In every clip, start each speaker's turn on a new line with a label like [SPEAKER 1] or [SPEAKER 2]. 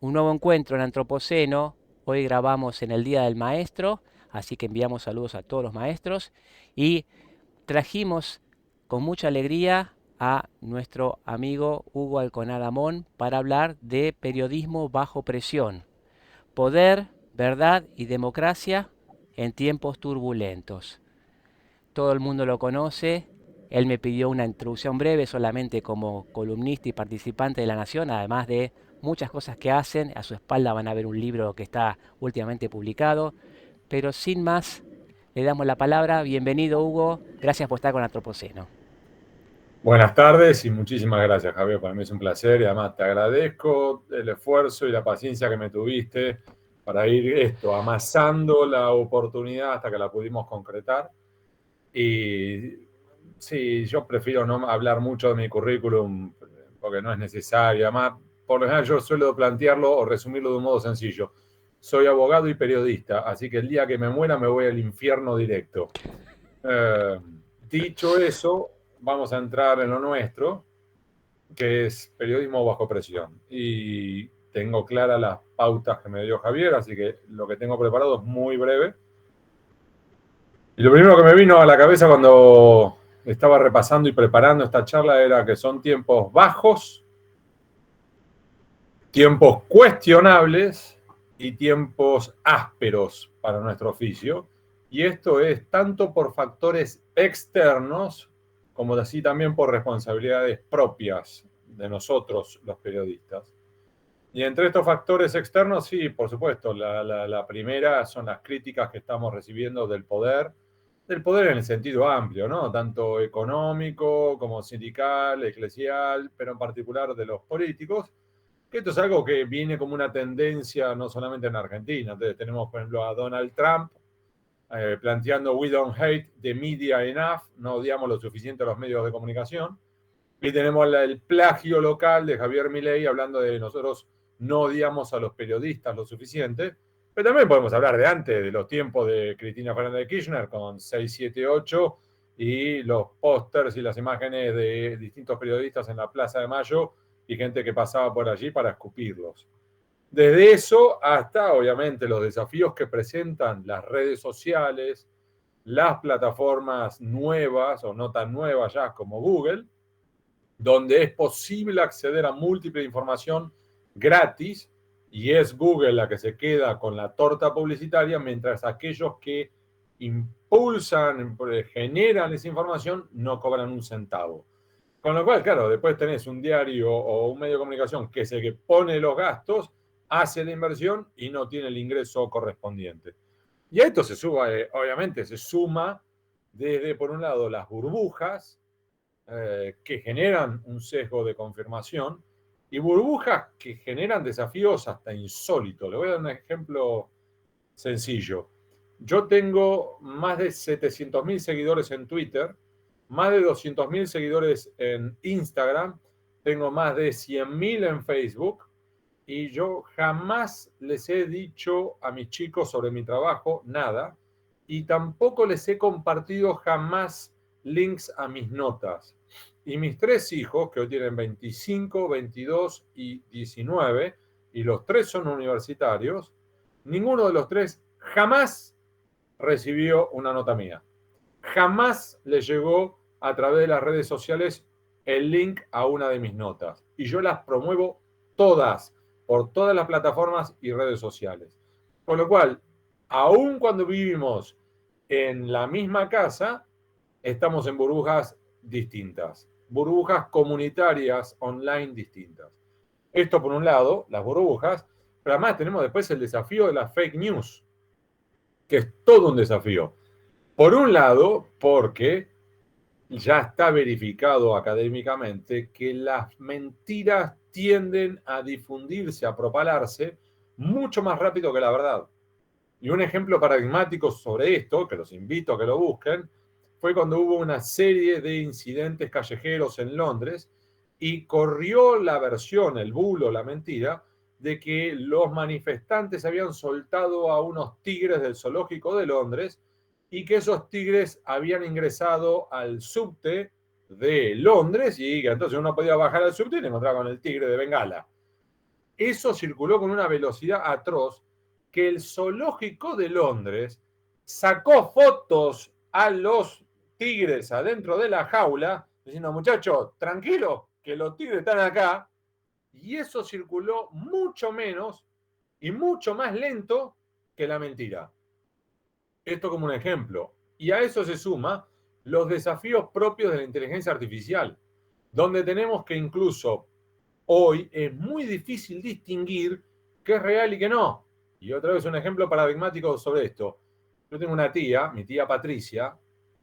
[SPEAKER 1] un nuevo encuentro en Antropoceno. Hoy grabamos en el Día del Maestro, así que enviamos saludos a todos los maestros y trajimos con mucha alegría a nuestro amigo Hugo Alconada Amón para hablar de periodismo bajo presión, poder, verdad y democracia en tiempos turbulentos. Todo el mundo lo conoce. Él me pidió una introducción breve solamente como columnista y participante de La Nación, además de muchas cosas que hacen. A su espalda van a ver un libro que está últimamente publicado. Pero sin más, le damos la palabra. Bienvenido, Hugo. Gracias por estar con Antropoceno.
[SPEAKER 2] Buenas tardes y muchísimas gracias, Javier. Para mí es un placer y además te agradezco el esfuerzo y la paciencia que me tuviste para ir amasando la oportunidad hasta que la pudimos concretar. Y sí, yo prefiero no hablar mucho de mi currículum porque no es necesario. Además, por lo general yo suelo plantearlo o resumirlo de un modo sencillo. Soy abogado y periodista, así que el día que me muera me voy al infierno directo. Eh, Dicho eso, vamos a entrar en lo nuestro, que es periodismo bajo presión. Y tengo claras las pautas que me dio Javier, así que lo que tengo preparado es muy breve. Y lo primero que me vino a la cabeza cuando estaba repasando y preparando esta charla era que son tiempos bajos, tiempos cuestionables y tiempos ásperos para nuestro oficio. Y esto es tanto por factores externos como así también por responsabilidades propias de nosotros, los periodistas. Y entre estos factores externos, sí, por supuesto, la primera son las críticas que estamos recibiendo del poder en el sentido amplio, ¿no? Tanto económico como sindical, eclesial, pero en particular de los políticos, que esto es algo que viene como una tendencia no solamente en Argentina. Entonces tenemos, por ejemplo, a Donald Trump planteando "We don't hate the media enough", no odiamos lo suficiente a los medios de comunicación. Y tenemos el plagio local de Javier Milei hablando de nosotros no odiamos a los periodistas lo suficiente. Pero también podemos hablar de antes, de los tiempos de Cristina Fernández de Kirchner con 678 y los pósters y las imágenes de distintos periodistas en la Plaza de Mayo y gente que pasaba por allí para escupirlos. Desde eso hasta, obviamente, los desafíos que presentan las redes sociales, las plataformas nuevas o no tan nuevas ya como Google, donde es posible acceder a múltiple información gratis y es Google la que se queda con la torta publicitaria, mientras aquellos que impulsan, generan esa información no cobran un centavo. Con lo cual, claro, después tenés un diario o un medio de comunicación que es el que pone los gastos, hace la inversión y no tiene el ingreso correspondiente. Y a esto obviamente se suma desde, por un lado, las burbujas, que generan un sesgo de confirmación y burbujas que generan desafíos hasta insólitos. Le voy a dar un ejemplo sencillo. Yo tengo más de 700.000 seguidores en Twitter, más de 200.000 seguidores en Instagram, tengo más de 100.000 en Facebook y yo jamás les he dicho a mis chicos sobre mi trabajo nada y tampoco les he compartido jamás links a mis notas. Y mis tres hijos, que hoy tienen 25, 22 y 19, y los tres son universitarios, ninguno de los tres jamás recibió una nota mía. Jamás les llegó a través de las redes sociales el link a una de mis notas. Y yo las promuevo todas, por todas las plataformas y redes sociales. Con lo cual, aun cuando vivimos en la misma casa, estamos en burbujas distintas, burbujas comunitarias online distintas. Esto por un lado, las burbujas, pero además tenemos después el desafío de las fake news, que es todo un desafío. Por un lado, porque ya está verificado académicamente que las mentiras tienden a difundirse, a propalarse mucho más rápido que la verdad. Y un ejemplo paradigmático sobre esto, que los invito a que lo busquen, fue cuando hubo una serie de incidentes callejeros en Londres y corrió la versión, el bulo, la mentira, de que los manifestantes habían soltado a unos tigres del zoológico de Londres y que esos tigres habían ingresado al subte de Londres y que entonces uno podía bajar al subte y encontraba con el tigre de Bengala. Eso circuló con una velocidad atroz que el zoológico de Londres sacó fotos a los tigres adentro de la jaula, diciendo, muchachos, tranquilo, que los tigres están acá, y eso circuló mucho menos y mucho más lento que la mentira. Esto como un ejemplo. Y a eso se suma los desafíos propios de la inteligencia artificial, donde tenemos que incluso hoy es muy difícil distinguir qué es real y qué no. Y otra vez un ejemplo paradigmático sobre esto. Yo tengo una tía, mi tía Patricia,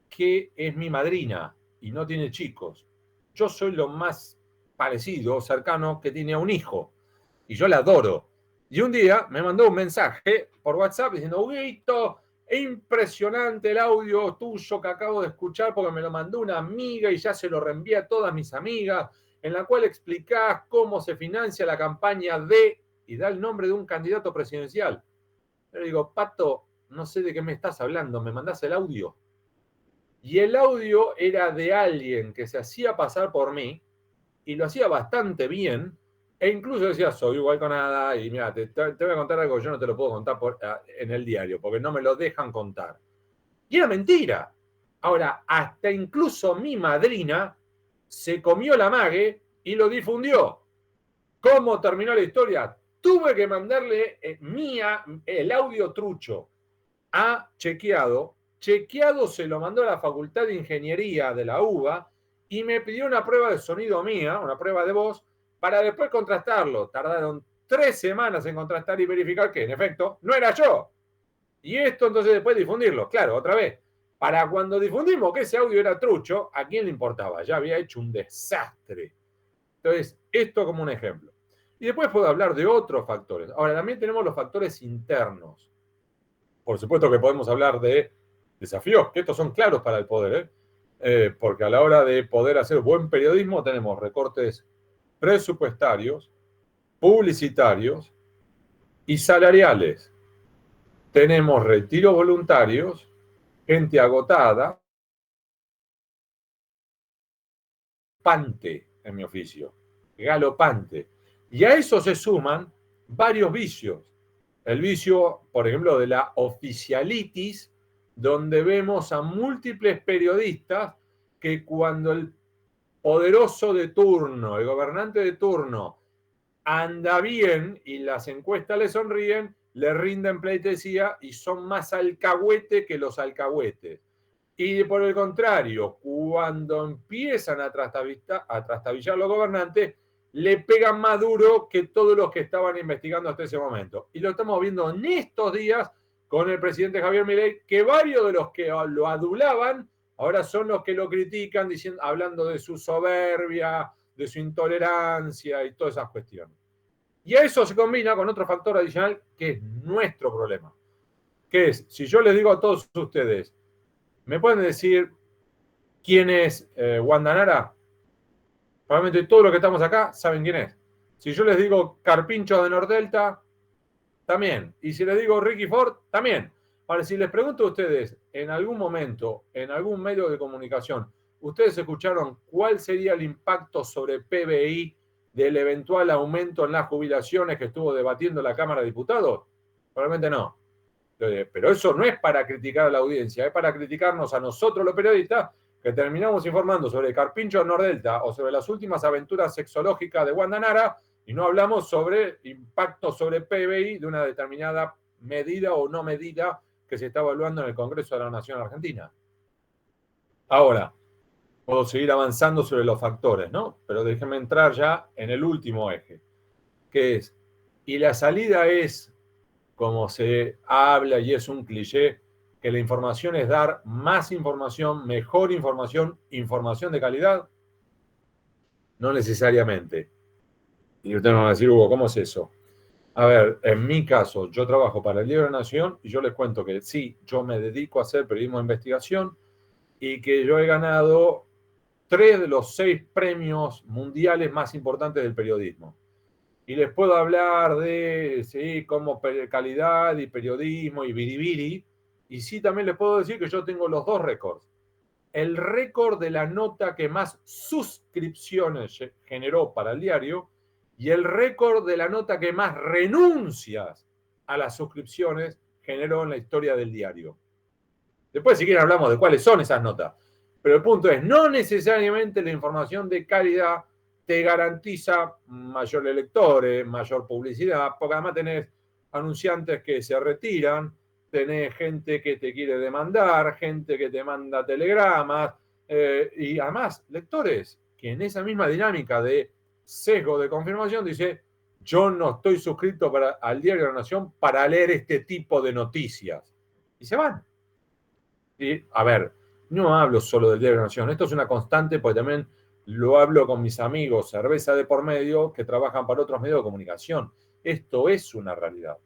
[SPEAKER 2] que es mi madrina y no tiene chicos. Yo soy lo más parecido, cercano, que tiene a un hijo. Y yo la adoro. Y un día me mandó un mensaje por WhatsApp diciendo, Huguito, es impresionante el audio tuyo que acabo de escuchar porque me lo mandó una amiga y ya se lo reenvié a todas mis amigas, en la cual explicás cómo se financia la campaña de, y da el nombre de un candidato presidencial. Yo le digo, Pato, no sé de qué me estás hablando, me mandás el audio. Y el audio era de alguien que se hacía pasar por mí y lo hacía bastante bien, e incluso decía, soy igual con nada, y mira, te voy a contar algo que yo no te lo puedo contar en el diario, porque no me lo dejan contar. Y era mentira. Ahora, hasta incluso mi madrina se comió la mague y lo difundió. ¿Cómo terminó la historia? Tuve que mandarle el audio trucho a Chequeado. Chequeado se lo mandó a la Facultad de Ingeniería de la UBA y me pidió una prueba de sonido mía, una prueba de voz, para después contrastarlo. Tardaron 3 semanas en contrastar y verificar que, en efecto, no era yo. Y esto entonces después difundirlo. Claro, otra vez, para cuando difundimos que ese audio era trucho, ¿a quién le importaba? Ya había hecho un desastre. Entonces, esto como un ejemplo. Y después puedo hablar de otros factores. Ahora, también tenemos los factores internos. Por supuesto que podemos hablar de desafíos, que estos son claros para el poder, porque a la hora de poder hacer buen periodismo tenemos recortes presupuestarios, publicitarios y salariales. Tenemos retiros voluntarios, gente agotada, galopante en mi oficio, galopante. Y a eso se suman varios vicios. El vicio, por ejemplo, de la oficialitis, donde vemos a múltiples periodistas que cuando el poderoso de turno, el gobernante de turno, anda bien y las encuestas le sonríen, le rinden pleitesía y son más alcahuete que los alcahuetes. Y por el contrario, cuando empiezan a trastabillar los gobernantes, le pegan más duro que todos los que estaban investigando hasta ese momento. Y lo estamos viendo en estos días con el presidente Javier Milei, que varios de los que lo adulaban ahora son los que lo critican, hablando de su soberbia, de su intolerancia y todas esas cuestiones. Y a eso se combina con otro factor adicional que es nuestro problema, que es, si yo les digo a todos ustedes, ¿me pueden decir quién es Wanda Nara? Probablemente todos los que estamos acá saben quién es. Si yo les digo Carpinchos de Nordelta, también. Y si les digo Ricky Ford, también. Ahora, si les pregunto a ustedes, en algún momento, en algún medio de comunicación, ¿ustedes escucharon cuál sería el impacto sobre PBI del eventual aumento en las jubilaciones que estuvo debatiendo la Cámara de Diputados? Probablemente no. Pero eso no es para criticar a la audiencia, es para criticarnos a nosotros los periodistas que terminamos informando sobre Carpincho de Nordelta o sobre las últimas aventuras sexológicas de Wanda Nara y no hablamos sobre impacto sobre PBI de una determinada medida o no medida que se está evaluando en el Congreso de la Nación Argentina. Ahora, puedo seguir avanzando sobre los factores, ¿no? Pero déjenme entrar ya en el último eje, que es, y la salida es, como se habla y es un cliché, que la información es dar más información, mejor información, información de calidad. No necesariamente. Y ustedes me van a decir, Hugo, ¿cómo es eso? A ver, en mi caso, yo trabajo para el Diario de la Nación y yo les cuento que sí, yo me dedico a hacer periodismo de investigación y que yo he ganado 3 de los 6 premios mundiales más importantes del periodismo. Y les puedo hablar de, sí, como calidad y periodismo y biribiri. Y sí, también les puedo decir que yo tengo los 2 récords. El récord de la nota que más suscripciones generó para el diario y el récord de la nota que más renuncias a las suscripciones generó en la historia del diario. Después, si quieren, hablamos de cuáles son esas notas. Pero el punto es, no necesariamente la información de calidad te garantiza mayores lectores, mayor publicidad, porque además tenés anunciantes que se retiran, tenés gente que te quiere demandar, gente que te manda telegramas, y además lectores que en esa misma dinámica de sesgo de confirmación dice, yo no estoy suscrito al Diario de la Nación para leer este tipo de noticias. Y se van. Y, a ver, no hablo solo del Diario de la Nación, esto es una constante porque también lo hablo con mis amigos, cerveza de por medio, que trabajan para otros medios de comunicación. Esto es una realidad.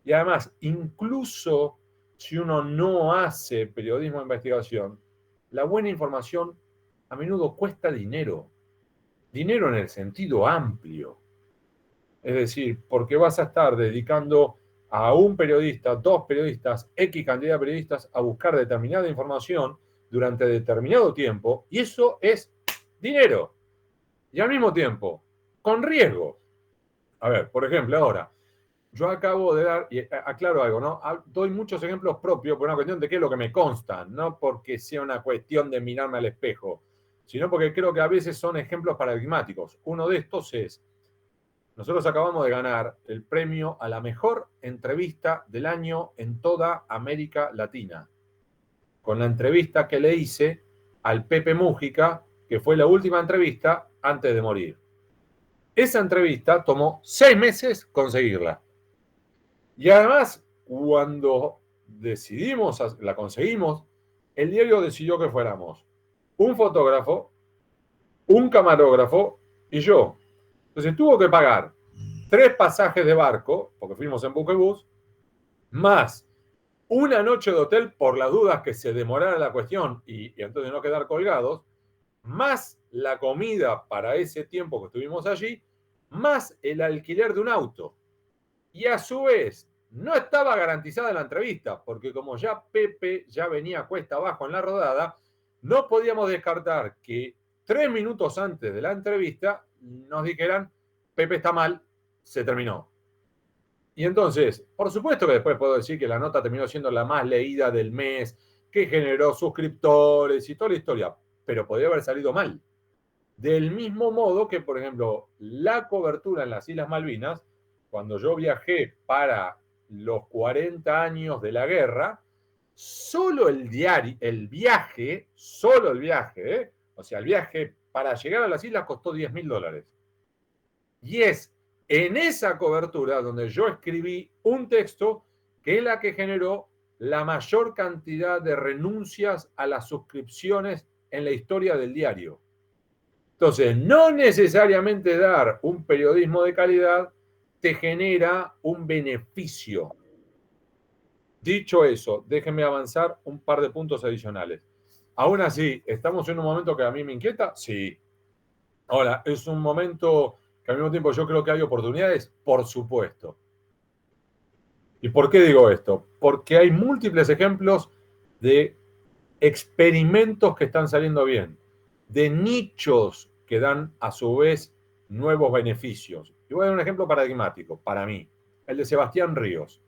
[SPEAKER 2] Y además, incluso si uno no hace periodismo de investigación, la buena información a menudo cuesta dinero. Dinero en el sentido amplio. Es decir, porque vas a estar dedicando a un periodista, dos periodistas, X cantidad de periodistas a buscar determinada información durante determinado tiempo, y eso es dinero. Y al mismo tiempo, con riesgo. A ver, por ejemplo, ahora, yo acabo de dar, y aclaro algo, ¿no? Doy muchos ejemplos propios por una cuestión de qué es lo que me consta, no porque sea una cuestión de mirarme al espejo, sino porque creo que a veces son ejemplos paradigmáticos. Uno de estos es, nosotros acabamos de ganar el premio a la mejor entrevista del año en toda América Latina, con la entrevista que le hice al Pepe Mújica, que fue la última entrevista antes de morir. Esa entrevista tomó 6 meses conseguirla. Y además, cuando la conseguimos, el diario decidió que fuéramos un fotógrafo, un camarógrafo y yo. Entonces tuvo que pagar 3 pasajes de barco, porque fuimos en buquebús, más una noche de hotel por las dudas que se demorara la cuestión y entonces no quedar colgados, más la comida para ese tiempo que estuvimos allí, más el alquiler de un auto. Y a su vez, no estaba garantizada la entrevista, porque como ya Pepe ya venía cuesta abajo en la rodada, no podíamos descartar que 3 minutos antes de la entrevista nos dijeran, Pepe está mal, se terminó. Y entonces, por supuesto que después puedo decir que la nota terminó siendo la más leída del mes, que generó suscriptores y toda la historia, pero podría haber salido mal. Del mismo modo que, por ejemplo, la cobertura en las Islas Malvinas, cuando yo viajé para los 40 años de la guerra, solo el viaje, o sea, el viaje para llegar a las islas costó $10.000. Y es en esa cobertura donde yo escribí un texto que es la que generó la mayor cantidad de renuncias a las suscripciones en la historia del diario. Entonces, no necesariamente dar un periodismo de calidad te genera un beneficio. Dicho eso, déjenme avanzar un par de puntos adicionales. Aún así, ¿estamos en un momento que a mí me inquieta? Sí. Ahora, ¿es un momento que al mismo tiempo yo creo que hay oportunidades? Por supuesto. ¿Y por qué digo esto? Porque hay múltiples ejemplos de experimentos que están saliendo bien, de nichos que dan a su vez nuevos beneficios. Y voy a dar un ejemplo paradigmático para mí, el de Sebastián Ríos.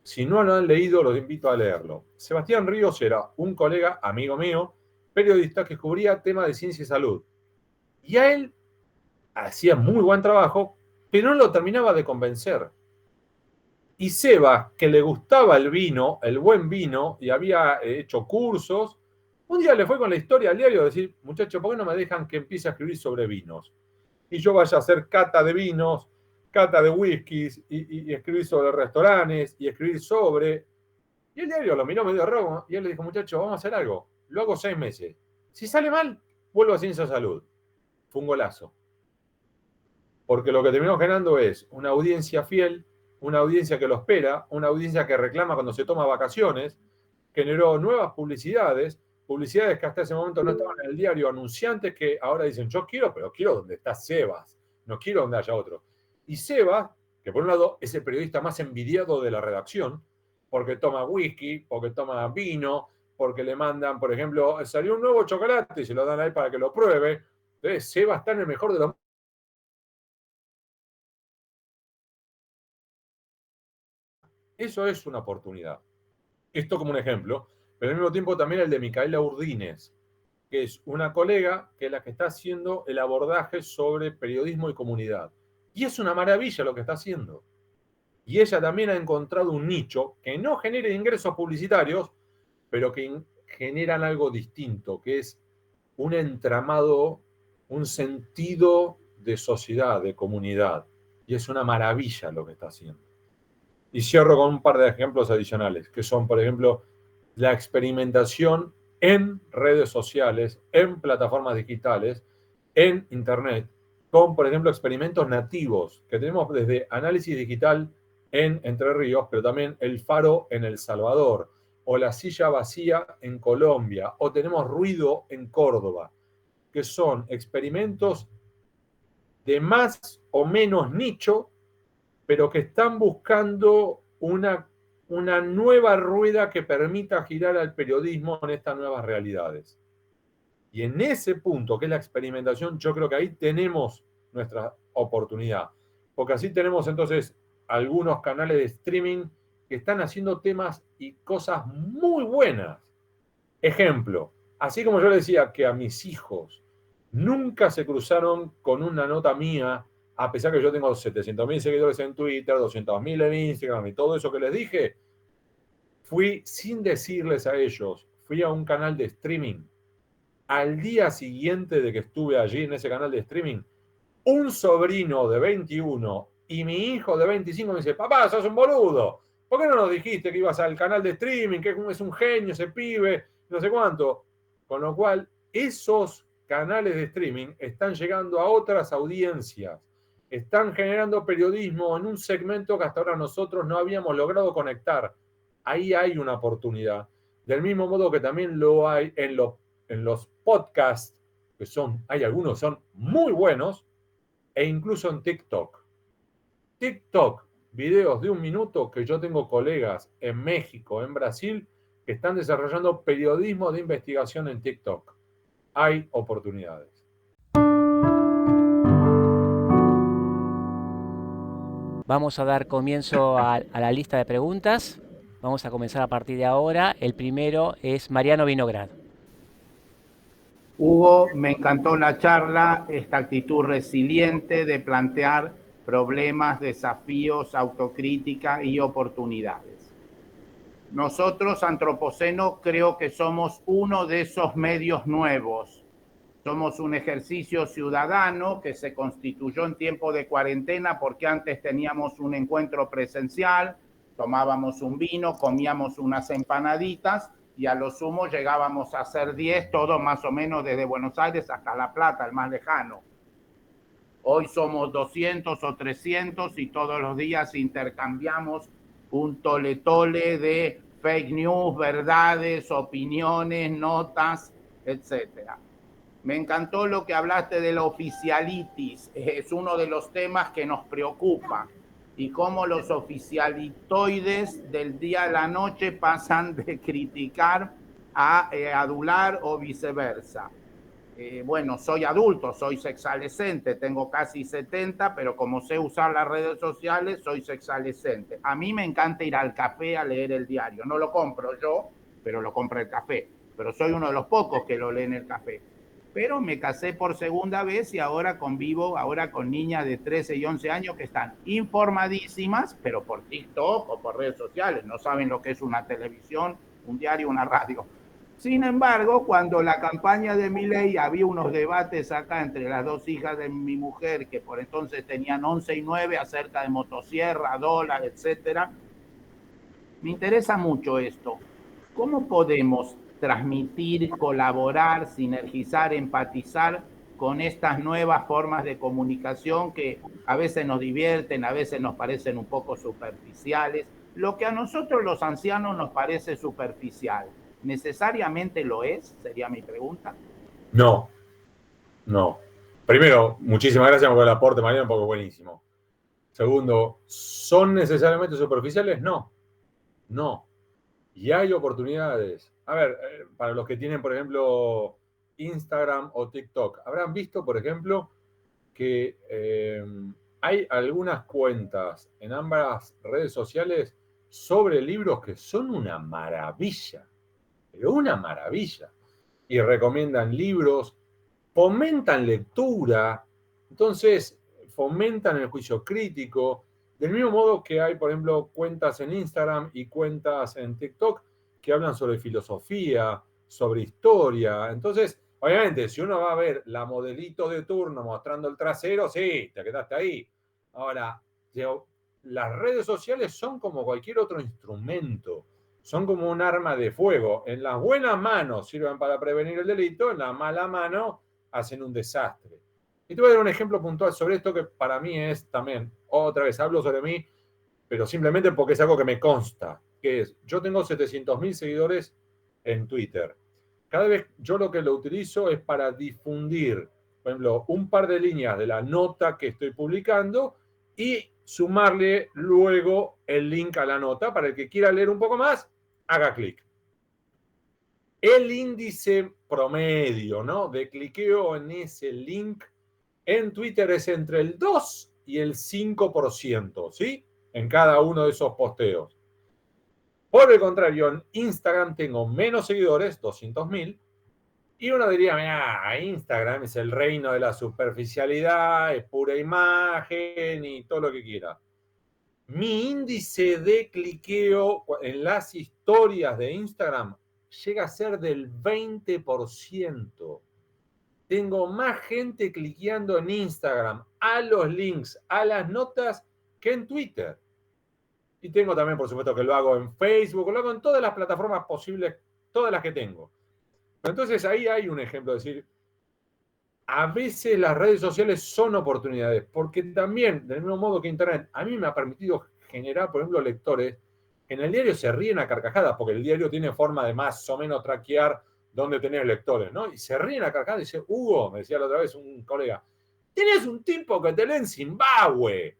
[SPEAKER 2] Si no lo han leído, los invito a leerlo. Sebastián Ríos era un colega, amigo mío, periodista que cubría temas de ciencia y salud. Y a él hacía muy buen trabajo, pero no lo terminaba de convencer. Y Seba, que le gustaba el vino, el buen vino, y había hecho cursos, un día le fue con la historia al diario a decir, muchachos, ¿por qué no me dejan que empiece a escribir sobre vinos? Y yo vaya a hacer cata de vinos, cata de whiskies, y escribir sobre restaurantes, y escribir sobre... Y el diario lo miró medio rojo, y él le dijo, muchachos, vamos a hacer algo. Lo hago 6 meses. Si sale mal, vuelvo a Ciencia Salud. Fue un golazo. Porque lo que terminó generando es una audiencia fiel, una audiencia que lo espera, una audiencia que reclama cuando se toma vacaciones, generó nuevas publicidades, publicidades que hasta ese momento no estaban en el diario, anunciantes que ahora dicen, yo quiero, pero quiero donde está Sebas, no quiero donde haya otro. Y Sebas, que por un lado es el periodista más envidiado de la redacción, porque toma whisky, porque toma vino, porque le mandan, por ejemplo, salió un nuevo chocolate y se lo dan a él para que lo pruebe. Entonces, Sebas está en el mejor de los Eso es una oportunidad. Esto como un ejemplo, pero al mismo tiempo también el de Micaela Urdines, que es una colega que es la que está haciendo el abordaje sobre periodismo y comunidad. Y es una maravilla lo que está haciendo. Y ella también ha encontrado un nicho que no genere ingresos publicitarios, pero que generan algo distinto, que es un entramado, un sentido de sociedad, de comunidad. Y es una maravilla lo que está haciendo. Y cierro con un par de ejemplos adicionales, que son, por ejemplo, la experimentación en redes sociales, en plataformas digitales, en Internet, con, por ejemplo, experimentos nativos, que tenemos desde análisis digital en Entre Ríos, pero también el faro en El Salvador, o la silla vacía en Colombia, o tenemos ruido en Córdoba, que son experimentos de más o menos nicho, pero que están buscando una nueva rueda que permita girar al periodismo en estas nuevas realidades. Y en ese punto, que es la experimentación, yo creo que ahí tenemos nuestra oportunidad. Porque así tenemos entonces algunos canales de streaming que están haciendo temas y cosas muy buenas. Ejemplo, así como yo le decía que a mis hijos nunca se cruzaron con una nota mía, a pesar que yo tengo 700.000 seguidores en Twitter, 200.000 en Instagram y todo eso que les dije, fui sin decirles a ellos, fui a un canal de streaming. Al día siguiente de que estuve allí en ese canal de streaming, un sobrino de 21 y mi hijo de 25 me dice, papá, sos un boludo. ¿Por qué no nos dijiste que ibas al canal de streaming, que es un genio ese pibe, no sé cuánto? Con lo cual, esos canales de streaming están llegando a otras audiencias, están generando periodismo en un segmento que hasta ahora nosotros no habíamos logrado conectar. Ahí hay una oportunidad. Del mismo modo que también lo hay en los podcasts, que hay algunos que son muy buenos, e incluso en TikTok. TikTok, videos de 1 minuto que yo tengo colegas en México, en Brasil, que están desarrollando periodismo de investigación en TikTok. Hay oportunidades.
[SPEAKER 1] Vamos a dar comienzo a la lista de preguntas. Vamos a comenzar a partir de ahora. El primero es Mariano Vinograd.
[SPEAKER 3] Hugo, me encantó la charla, esta actitud resiliente de plantear problemas, desafíos, autocrítica y oportunidades. Nosotros, Antropoceno, creo que somos uno de esos medios nuevos. Somos un ejercicio ciudadano que se constituyó en tiempo de cuarentena porque antes teníamos un encuentro presencial, tomábamos un vino, comíamos unas empanaditas y a lo sumo llegábamos a ser 10, todo más o menos desde Buenos Aires hasta La Plata, el más lejano. Hoy somos 200 o 300 y todos los días intercambiamos un tole-tole de fake news, verdades, opiniones, notas, etcétera. Me encantó lo que hablaste de la oficialitis, es uno de los temas que nos preocupa y cómo los oficialitoides del día a la noche pasan de criticar a adular o viceversa. Bueno, soy adulto, soy sexalescente, tengo casi 70, pero como sé usar las redes sociales, soy sexalescente. A mí me encanta ir al café a leer el diario. No lo compro yo, pero lo compra el café. Pero soy uno de los pocos que lo lee en el café. Pero me casé por segunda vez y ahora convivo con niñas de 13 y 11 años que están informadísimas, pero por TikTok o por redes sociales. No saben lo que es una televisión, un diario, una radio. Sin embargo, cuando la campaña de Milei había unos debates acá entre las dos hijas de mi mujer, que por entonces tenían 11 y 9, acerca de motosierra, dólar, etcétera, me interesa mucho esto. ¿Cómo podemos transmitir, colaborar, sinergizar, empatizar con estas nuevas formas de comunicación que a veces nos divierten, a veces nos parecen un poco superficiales? Lo que a nosotros los ancianos nos parece superficial, ¿necesariamente lo es? Sería mi pregunta.
[SPEAKER 2] No, no. Primero, muchísimas gracias por el aporte, Mariano, porque es buenísimo. Segundo, ¿son necesariamente superficiales? No, no. Y hay oportunidades. A ver, para los que tienen, por ejemplo, Instagram o TikTok, habrán visto, por ejemplo, que hay algunas cuentas en ambas redes sociales sobre libros que son una maravilla, pero una maravilla. Y recomiendan libros, fomentan lectura, entonces fomentan el juicio crítico, del mismo modo que hay, por ejemplo, cuentas en Instagram y cuentas en TikTok que hablan sobre filosofía, sobre historia. Entonces, obviamente, si uno va a ver la modelito de turno mostrando el trasero, sí, te quedaste ahí. Ahora, las redes sociales son como cualquier otro instrumento, son como un arma de fuego. En las buenas manos sirven para prevenir el delito, en la mala mano hacen un desastre. Y te voy a dar un ejemplo puntual sobre esto que para mí es también, otra vez hablo sobre mí, pero simplemente porque es algo que me consta, que es, yo tengo 700.000 seguidores en Twitter. Cada vez yo lo que lo utilizo es para difundir, por ejemplo, un par de líneas de la nota que estoy publicando y sumarle luego el link a la nota para el que quiera leer un poco más, haga clic. El índice promedio, ¿no?, de cliqueo en ese link en Twitter es entre el 2 y el 5%, ¿sí? En cada uno de esos posteos. Por el contrario, en Instagram tengo menos seguidores, 200.000, y uno diría, mira, Instagram es el reino de la superficialidad, es pura imagen y todo lo que quiera. Mi índice de cliqueo en las historias de Instagram llega a ser del 20%. Tengo más gente cliqueando en Instagram a los links, a las notas, que en Twitter. Y tengo también, por supuesto, que lo hago en Facebook, lo hago en todas las plataformas posibles, todas las que tengo. Entonces ahí hay un ejemplo, es decir, a veces las redes sociales son oportunidades, porque también, del mismo modo que Internet, a mí me ha permitido generar, por ejemplo, lectores que en el diario se ríen a carcajadas, porque el diario tiene forma de más o menos traquear dónde tenés lectores, ¿no? Y se ríen a carcajadas y dice, Hugo, me decía la otra vez un colega, tenés un tipo que te lee en Zimbabue.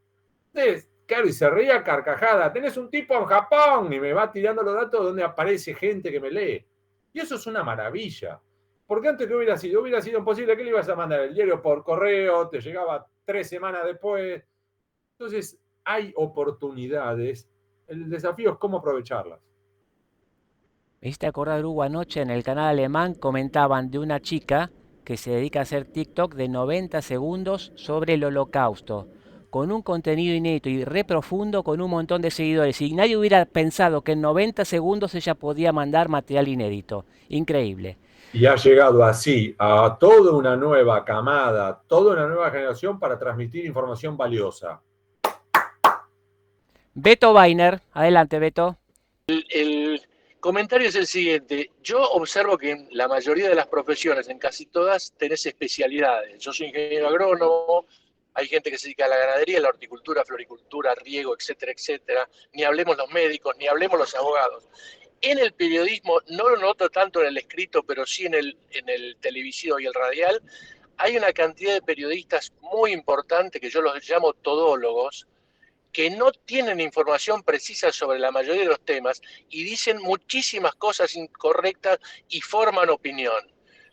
[SPEAKER 2] Entonces, claro, y se ríe a carcajada, tenés un tipo en Japón y me va tirando los datos donde aparece gente que me lee. Y eso es una maravilla. Porque antes que hubiera sido imposible, ¿qué le ibas a mandar? El diario por correo, te llegaba 3 semanas después. Entonces, hay oportunidades. El desafío es cómo aprovecharlas.
[SPEAKER 1] Me hiciste acordar, Hugo, anoche en el canal alemán comentaban de una chica que se dedica a hacer TikTok de 90 segundos sobre el holocausto, con un contenido inédito y re profundo, con un montón de seguidores. Y nadie hubiera pensado que en 90 segundos ella podía mandar material inédito. Increíble.
[SPEAKER 2] Y ha llegado así a toda una nueva camada, toda una nueva generación para transmitir información valiosa.
[SPEAKER 1] Beto Weiner, adelante Beto.
[SPEAKER 4] El comentario es el siguiente. Yo observo que en la mayoría de las profesiones, en casi todas, tenés especialidades. Yo soy ingeniero agrónomo, hay gente que se dedica a la ganadería, la horticultura, floricultura, riego, etcétera, etcétera. Ni hablemos los médicos, ni hablemos los abogados. En el periodismo, no lo noto tanto en el escrito, pero sí en el televisivo y el radial, hay una cantidad de periodistas muy importante que yo los llamo todólogos, que no tienen información precisa sobre la mayoría de los temas y dicen muchísimas cosas incorrectas y forman opinión.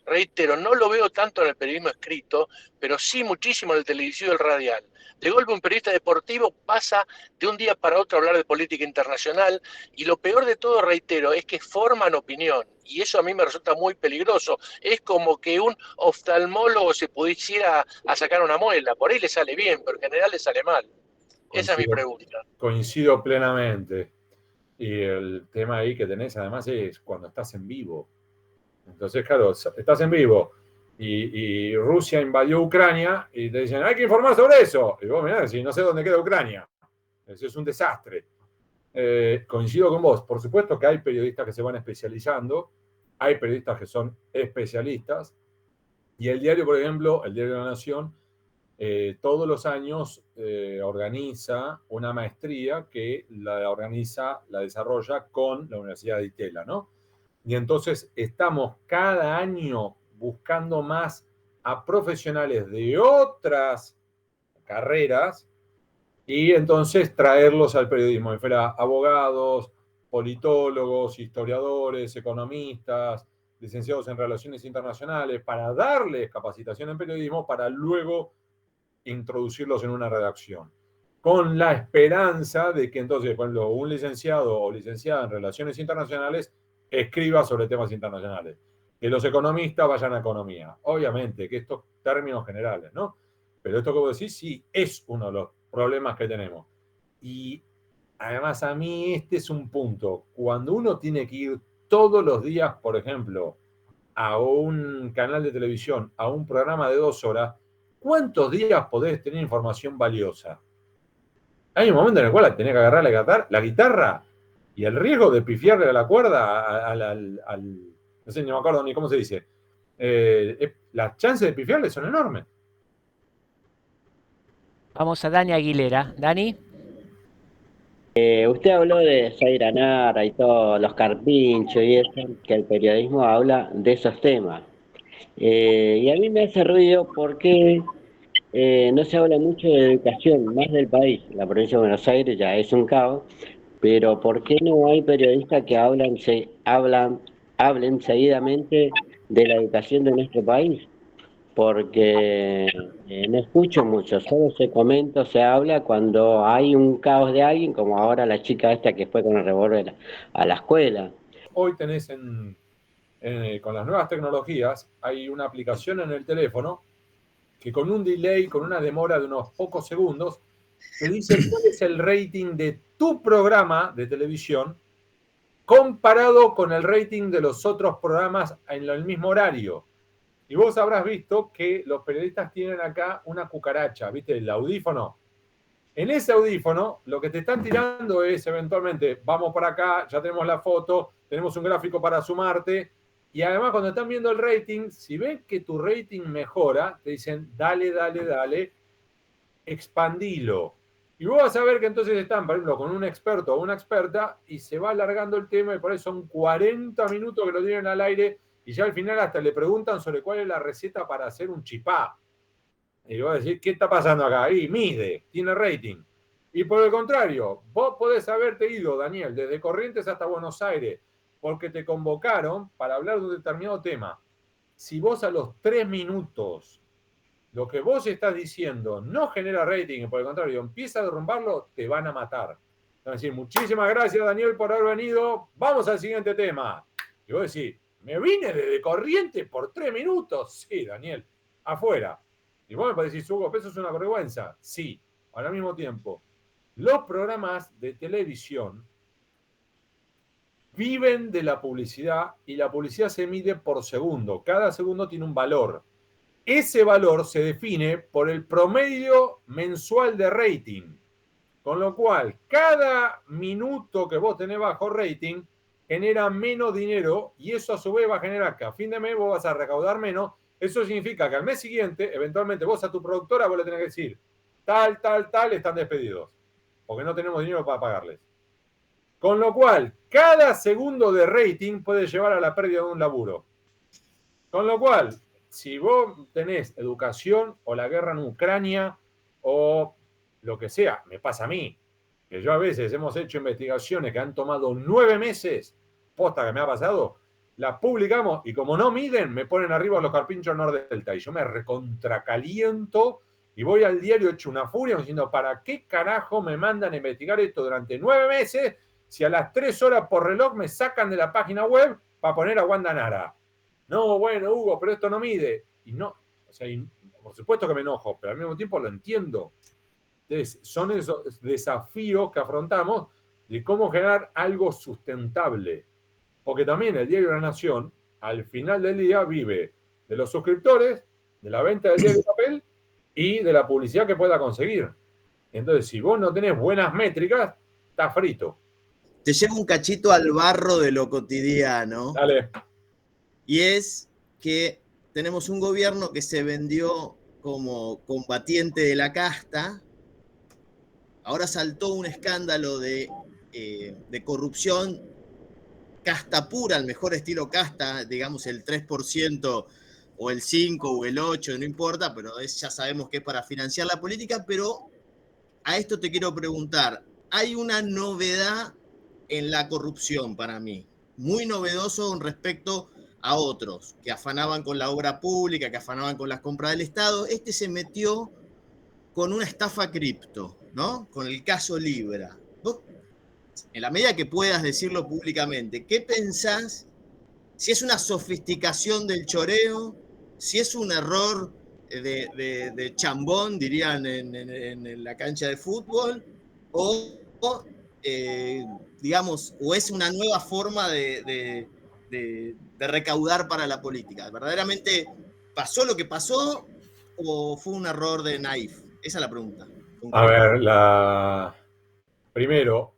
[SPEAKER 4] Reitero, no lo veo tanto en el periodismo escrito, pero sí muchísimo en el televisivo y el radial. De golpe un periodista deportivo pasa de un día para otro a hablar de política internacional y lo peor de todo, reitero, es que forman opinión y eso a mí me resulta muy peligroso. Es como que un oftalmólogo se pudiera a sacar una muela, por ahí le sale bien, pero en general le sale mal. Esa es mi pregunta.
[SPEAKER 2] Coincido plenamente. Y el tema ahí que tenés además es cuando estás en vivo. Entonces, claro, estás en vivo y Rusia invadió Ucrania y te dicen, hay que informar sobre eso. Y vos mirá, decís, no sé dónde queda Ucrania. Eso es un desastre. Coincido con vos. Por supuesto que hay periodistas que se van especializando, hay periodistas que son especialistas. Y el diario, por ejemplo, el diario de la Nación, todos los años organiza una maestría que la desarrolla con la Universidad de Itela, ¿no? Y entonces estamos cada año buscando más a profesionales de otras carreras y entonces traerlos al periodismo. En fuera abogados, politólogos, historiadores, economistas, licenciados en relaciones internacionales, para darles capacitación en periodismo para luego introducirlos en una redacción. con la esperanza de que entonces, por ejemplo, un licenciado o licenciada en Relaciones Internacionales escriba sobre temas internacionales, que los economistas vayan a economía. Obviamente, que estos términos generales, ¿no? Pero esto que vos decís, sí, es uno de los problemas que tenemos. Y además a mí este es un punto. Cuando uno tiene que ir todos los días, por ejemplo, a un canal de televisión, a un programa de 2 horas, ¿cuántos días podés tener información valiosa? Hay un momento en el cual tenés que agarrar la guitarra y el riesgo de pifiarle a la cuerda no sé, no me acuerdo ni cómo se dice. Las chances de pifiarle son enormes.
[SPEAKER 1] Vamos a Dani Aguilera. Dani.
[SPEAKER 5] Usted habló de Zaira Nara y todos los carpinchos y eso, que el periodismo habla de esos temas. Y a mí me hace ruido porque no se habla mucho de educación, más del país. La provincia de Buenos Aires ya es un caos, pero ¿por qué no hay periodistas que hablen seguidamente de la educación de nuestro país? Porque no escucho mucho, solo se comenta, se habla cuando hay un caos de alguien, como ahora la chica esta que fue con el revólver a la escuela.
[SPEAKER 2] Hoy tenés con las nuevas tecnologías, hay una aplicación en el teléfono que con un delay, con una demora de unos pocos segundos, te dice cuál es el rating de tu programa de televisión comparado con el rating de los otros programas en el mismo horario. Y vos habrás visto que los periodistas tienen acá una cucaracha, ¿viste? El audífono. En ese audífono, lo que te están tirando es eventualmente, vamos para acá, ya tenemos la foto, tenemos un gráfico para sumarte. Y además, cuando están viendo el rating, si ven que tu rating mejora, te dicen, dale, expandilo. Y vos vas a ver que entonces están, por ejemplo, con un experto o una experta y se va alargando el tema y por ahí son 40 minutos que lo tienen al aire y ya al final hasta le preguntan sobre cuál es la receta para hacer un chipá. Y vos decís, ¿qué está pasando acá? Y mide, tiene rating. Y por el contrario, vos podés haberte ido, Daniel, desde Corrientes hasta Buenos Aires, porque te convocaron para hablar de un determinado tema. Si vos a los 3 minutos lo que vos estás diciendo no genera rating y por el contrario empieza a derrumbarlo, te van a matar. Van a decir, muchísimas gracias, Daniel, por haber venido. Vamos al siguiente tema. Y vos decís, ¿me vine desde Corrientes por 3 minutos? Sí, Daniel, afuera. Y vos me decís, Hugo, ¿eso es una vergüenza? Sí. Al mismo tiempo, los programas de televisión viven de la publicidad y la publicidad se mide por segundo. Cada segundo tiene un valor. Ese valor se define por el promedio mensual de rating. Con lo cual, cada minuto que vos tenés bajo rating genera menos dinero y eso a su vez va a generar que a fin de mes vos vas a recaudar menos. Eso significa que al mes siguiente, eventualmente vos a tu productora vos le tenés que decir tal, están despedidos. Porque no tenemos dinero para pagarles. Con lo cual, cada segundo de rating puede llevar a la pérdida de un laburo. Con lo cual, si vos tenés educación o la guerra en Ucrania o lo que sea, me pasa a mí, que yo a veces hemos hecho investigaciones que han tomado 9 meses, posta que me ha pasado, las publicamos y como no miden, me ponen arriba los carpinchos Nordelta y yo me recontracaliento y voy al diario hecho una furia diciendo, ¿para qué carajo me mandan a investigar esto durante 9 meses si a las 3 horas por reloj me sacan de la página web para poner a Wanda Nara? No, bueno, Hugo, pero esto no mide. Y no, o sea, por supuesto que me enojo, pero al mismo tiempo lo entiendo. Entonces, son esos desafíos que afrontamos de cómo generar algo sustentable. Porque también el diario La Nación, al final del día, vive de los suscriptores, de la venta del diario de papel y de la publicidad que pueda conseguir. Entonces, si vos no tenés buenas métricas, estás frito.
[SPEAKER 6] Te llevo un cachito al barro de lo cotidiano.
[SPEAKER 2] Dale.
[SPEAKER 6] Y es que tenemos un gobierno que se vendió como combatiente de la casta. Ahora saltó un escándalo de corrupción, casta pura, al mejor estilo casta, digamos el 3% o el 5% o el 8%, no importa, pero ya sabemos que es para financiar la política. Pero a esto te quiero preguntar, hay una novedad en la corrupción para mí, muy novedoso con respecto a otros que afanaban con la obra pública, que afanaban con las compras del Estado. Este se metió con una estafa cripto. ¿no? Con el caso Libra. Vos, en la medida que puedas decirlo públicamente, ¿qué pensás? Si es una sofisticación del choreo, si es un error de chambón, dirían en la cancha de fútbol, o digamos, o es una nueva forma de recaudar para la política. ¿Verdaderamente pasó lo que pasó o fue un error de naif? Esa es la pregunta.
[SPEAKER 2] A ver, primero,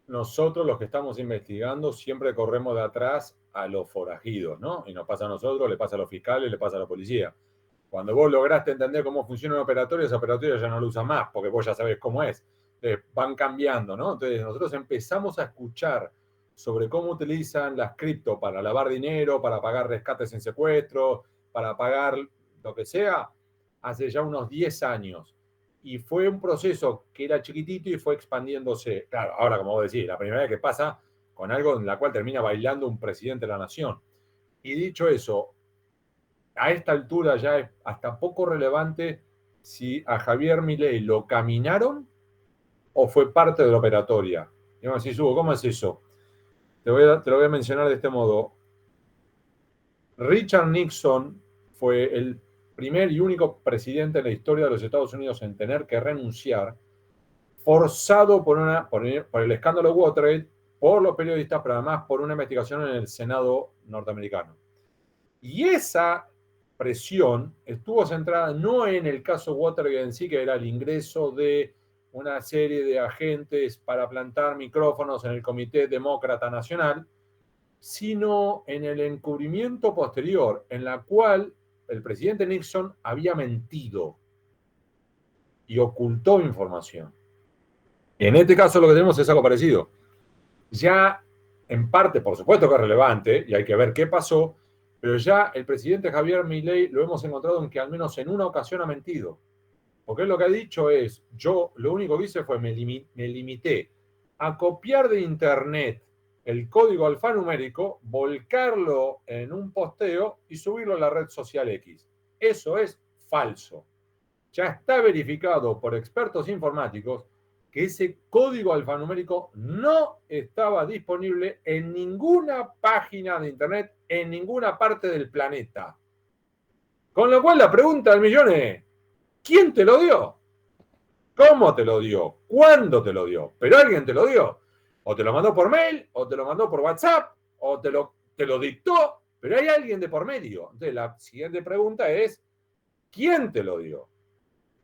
[SPEAKER 2] nosotros los que estamos investigando siempre corremos de atrás a los forajidos, ¿no? Y nos pasa a nosotros, le pasa a los fiscales, le pasa a la policía. Cuando vos lograste entender cómo funciona un operatorio, ese operatorio ya no lo usa más, porque vos ya sabés cómo es. Entonces, van cambiando, ¿no? Entonces nosotros empezamos a escuchar sobre cómo utilizan las cripto para lavar dinero, para pagar rescates en secuestro, para pagar lo que sea, hace ya unos 10 años. Y fue un proceso que era chiquitito y fue expandiéndose. Claro, ahora, como vos decís, la primera vez que pasa con algo en la cual termina bailando un presidente de la nación. Y dicho eso, a esta altura ya es hasta poco relevante si a Javier Milei lo caminaron o fue parte de la operatoria. Digamos, si Hugo, ¿cómo es eso? Te lo voy a mencionar de este modo. Richard Nixon fue el primer y único presidente en la historia de los Estados Unidos en tener que renunciar, forzado por el escándalo Watergate, por los periodistas, pero además por una investigación en el Senado norteamericano. Y esa presión estuvo centrada no en el caso Watergate en sí, que era el ingreso de una serie de agentes para plantar micrófonos en el Comité Demócrata Nacional, sino en el encubrimiento posterior, en la cual el presidente Nixon había mentido y ocultó información. En este caso lo que tenemos es algo parecido. Ya en parte, por supuesto que es relevante y hay que ver qué pasó, pero ya el presidente Javier Milei lo hemos encontrado en que al menos en una ocasión ha mentido. Porque él lo que ha dicho es, yo lo único que hice fue me limité a copiar de internet el código alfanumérico, volcarlo en un posteo y subirlo a la red social X. Eso es falso. Ya está verificado por expertos informáticos que ese código alfanumérico no estaba disponible en ninguna página de internet, en ninguna parte del planeta. Con lo cual la pregunta del millón es, ¿quién te lo dio? ¿Cómo te lo dio? ¿Cuándo te lo dio? Pero alguien te lo dio. O te lo mandó por mail, o te lo mandó por WhatsApp, o te lo dictó, pero hay alguien de por medio. Entonces la siguiente pregunta es, ¿quién te lo dio?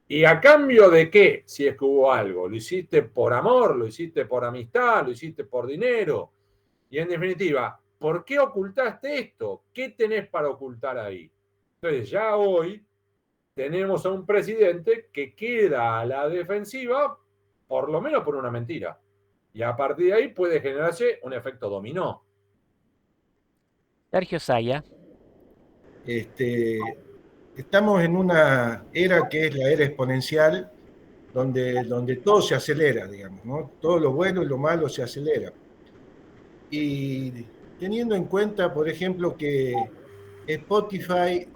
[SPEAKER 2] ¿Y a cambio de qué? Si es que hubo algo. ¿Lo hiciste por amor? ¿Lo hiciste por amistad? ¿Lo hiciste por dinero? Y en definitiva, ¿por qué ocultaste esto? ¿Qué tenés para ocultar ahí? Entonces ya hoy tenemos a un presidente que queda a la defensiva, por lo menos por una mentira. Y a partir de ahí puede generarse un efecto dominó.
[SPEAKER 1] Sergio Saya.
[SPEAKER 7] Estamos en una era que es la era exponencial, donde todo se acelera, digamos, ¿no? Todo lo bueno y lo malo se acelera. Y teniendo en cuenta, por ejemplo, que Spotify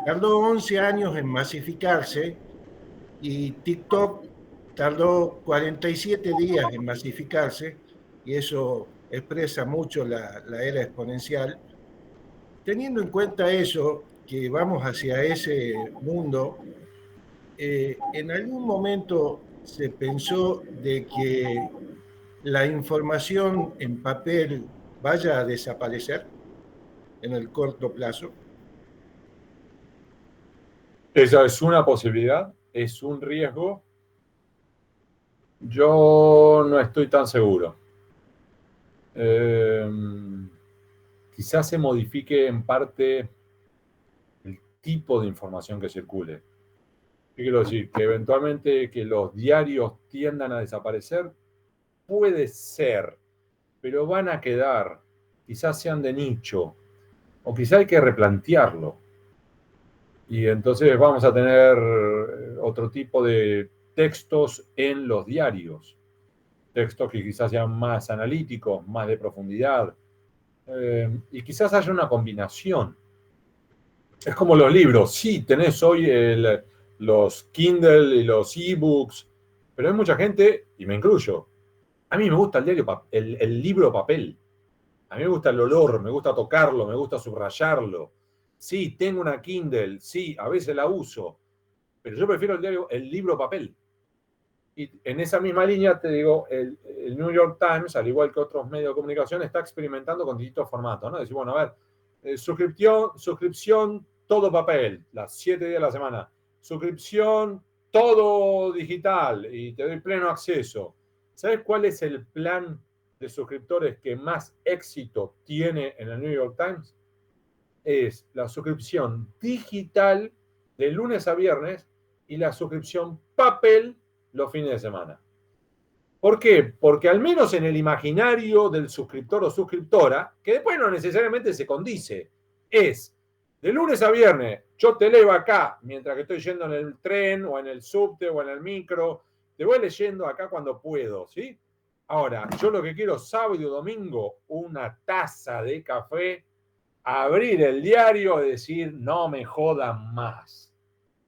[SPEAKER 7] tardó 11 años en masificarse y TikTok tardó 47 días en masificarse, y eso expresa mucho la era exponencial. Teniendo en cuenta eso, que vamos hacia ese mundo, en algún momento se pensó de que la información en papel vaya a desaparecer en el corto plazo.
[SPEAKER 2] Esa es una posibilidad, es un riesgo. Yo no estoy tan seguro. Quizás se modifique en parte el tipo de información que circule. ¿Qué quiero decir? Que eventualmente que los diarios tiendan a desaparecer, puede ser, pero van a quedar, quizás sean de nicho, o quizás hay que replantearlo. Y entonces vamos a tener otro tipo de textos en los diarios. Textos que quizás sean más analíticos, más de profundidad. Y quizás haya una combinación. Es como los libros. Sí, tenés hoy los Kindle y los ebooks, pero hay mucha gente, y me incluyo, a mí me gusta el diario, el libro papel. A mí me gusta el olor, me gusta tocarlo, me gusta subrayarlo. Sí, tengo una Kindle, sí, a veces la uso, pero yo prefiero el libro papel. Y en esa misma línea te digo, el New York Times, al igual que otros medios de comunicación, está experimentando con distintos formatos, ¿no? Decir, bueno, a ver, suscripción, todo papel, las 7 días de la semana. Suscripción, todo digital y te doy pleno acceso. ¿Sabes cuál es el plan de suscriptores que más éxito tiene en el New York Times? Es la suscripción digital de lunes a viernes y la suscripción papel los fines de semana. ¿Por qué? Porque al menos en el imaginario del suscriptor o suscriptora, que después no necesariamente se condice, es de lunes a viernes, yo te leo acá mientras que estoy yendo en el tren o en el subte o en el micro, te voy leyendo acá cuando puedo, ¿sí? Ahora, yo lo que quiero sábado y domingo, una taza de café, abrir el diario y decir, no me jodan más.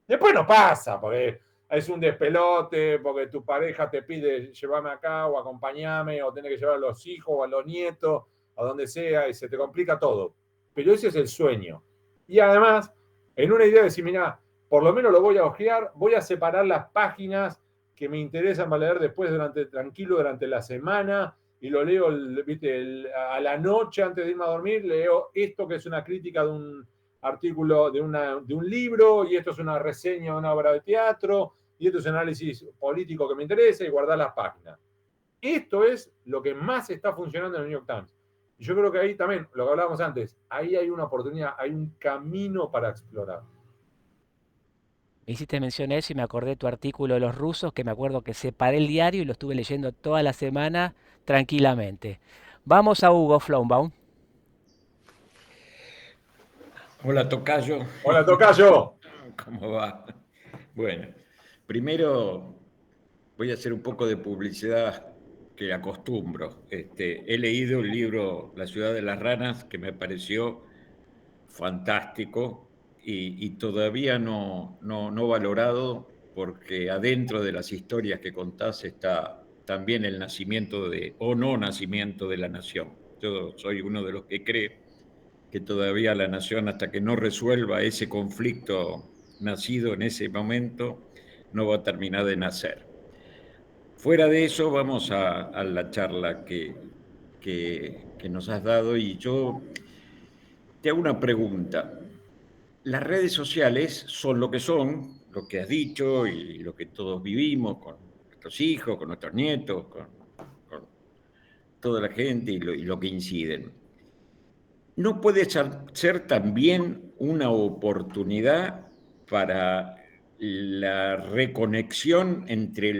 [SPEAKER 2] Después no pasa, porque es un despelote, porque tu pareja te pide llevarme acá o acompañarme, o tener que llevar a los hijos o a los nietos, a donde sea, y se te complica todo. Pero ese es el sueño. Y además, en una idea de decir, mira, por lo menos lo voy a ojear, voy a separar las páginas que me interesan para leer después tranquilo durante la semana, y lo leo a la noche antes de irme a dormir, leo esto que es una crítica de un artículo de un libro, y esto es una reseña de una obra de teatro, y esto es análisis político que me interesa, y guardar las páginas. Esto es lo que más está funcionando en el New York Times. Y yo creo que ahí también, lo que hablábamos antes, ahí hay una oportunidad, hay un camino para explorar.
[SPEAKER 1] Me hiciste mención a eso y me acordé de tu artículo de los rusos, que me acuerdo que separé el diario y lo estuve leyendo toda la semana tranquilamente. Vamos a Hugo Flaumbaum.
[SPEAKER 8] Hola, tocayo.
[SPEAKER 2] Hola, tocayo.
[SPEAKER 8] ¿Cómo va? Bueno, primero voy a hacer un poco de publicidad que acostumbro. He leído el libro La ciudad de las ranas, que me pareció fantástico y todavía no valorado, porque adentro de las historias que contás está también el nacimiento o no nacimiento de la nación. Yo soy uno de los que cree que todavía la nación, hasta que no resuelva ese conflicto nacido en ese momento, no va a terminar de nacer. Fuera de eso, vamos a la charla que nos has dado, y yo te hago una pregunta. Las redes sociales son lo que has dicho y lo que todos vivimos con nuestros hijos, con nuestros nietos, con toda la gente y lo que inciden. ¿No puede ser también una oportunidad para la reconexión entre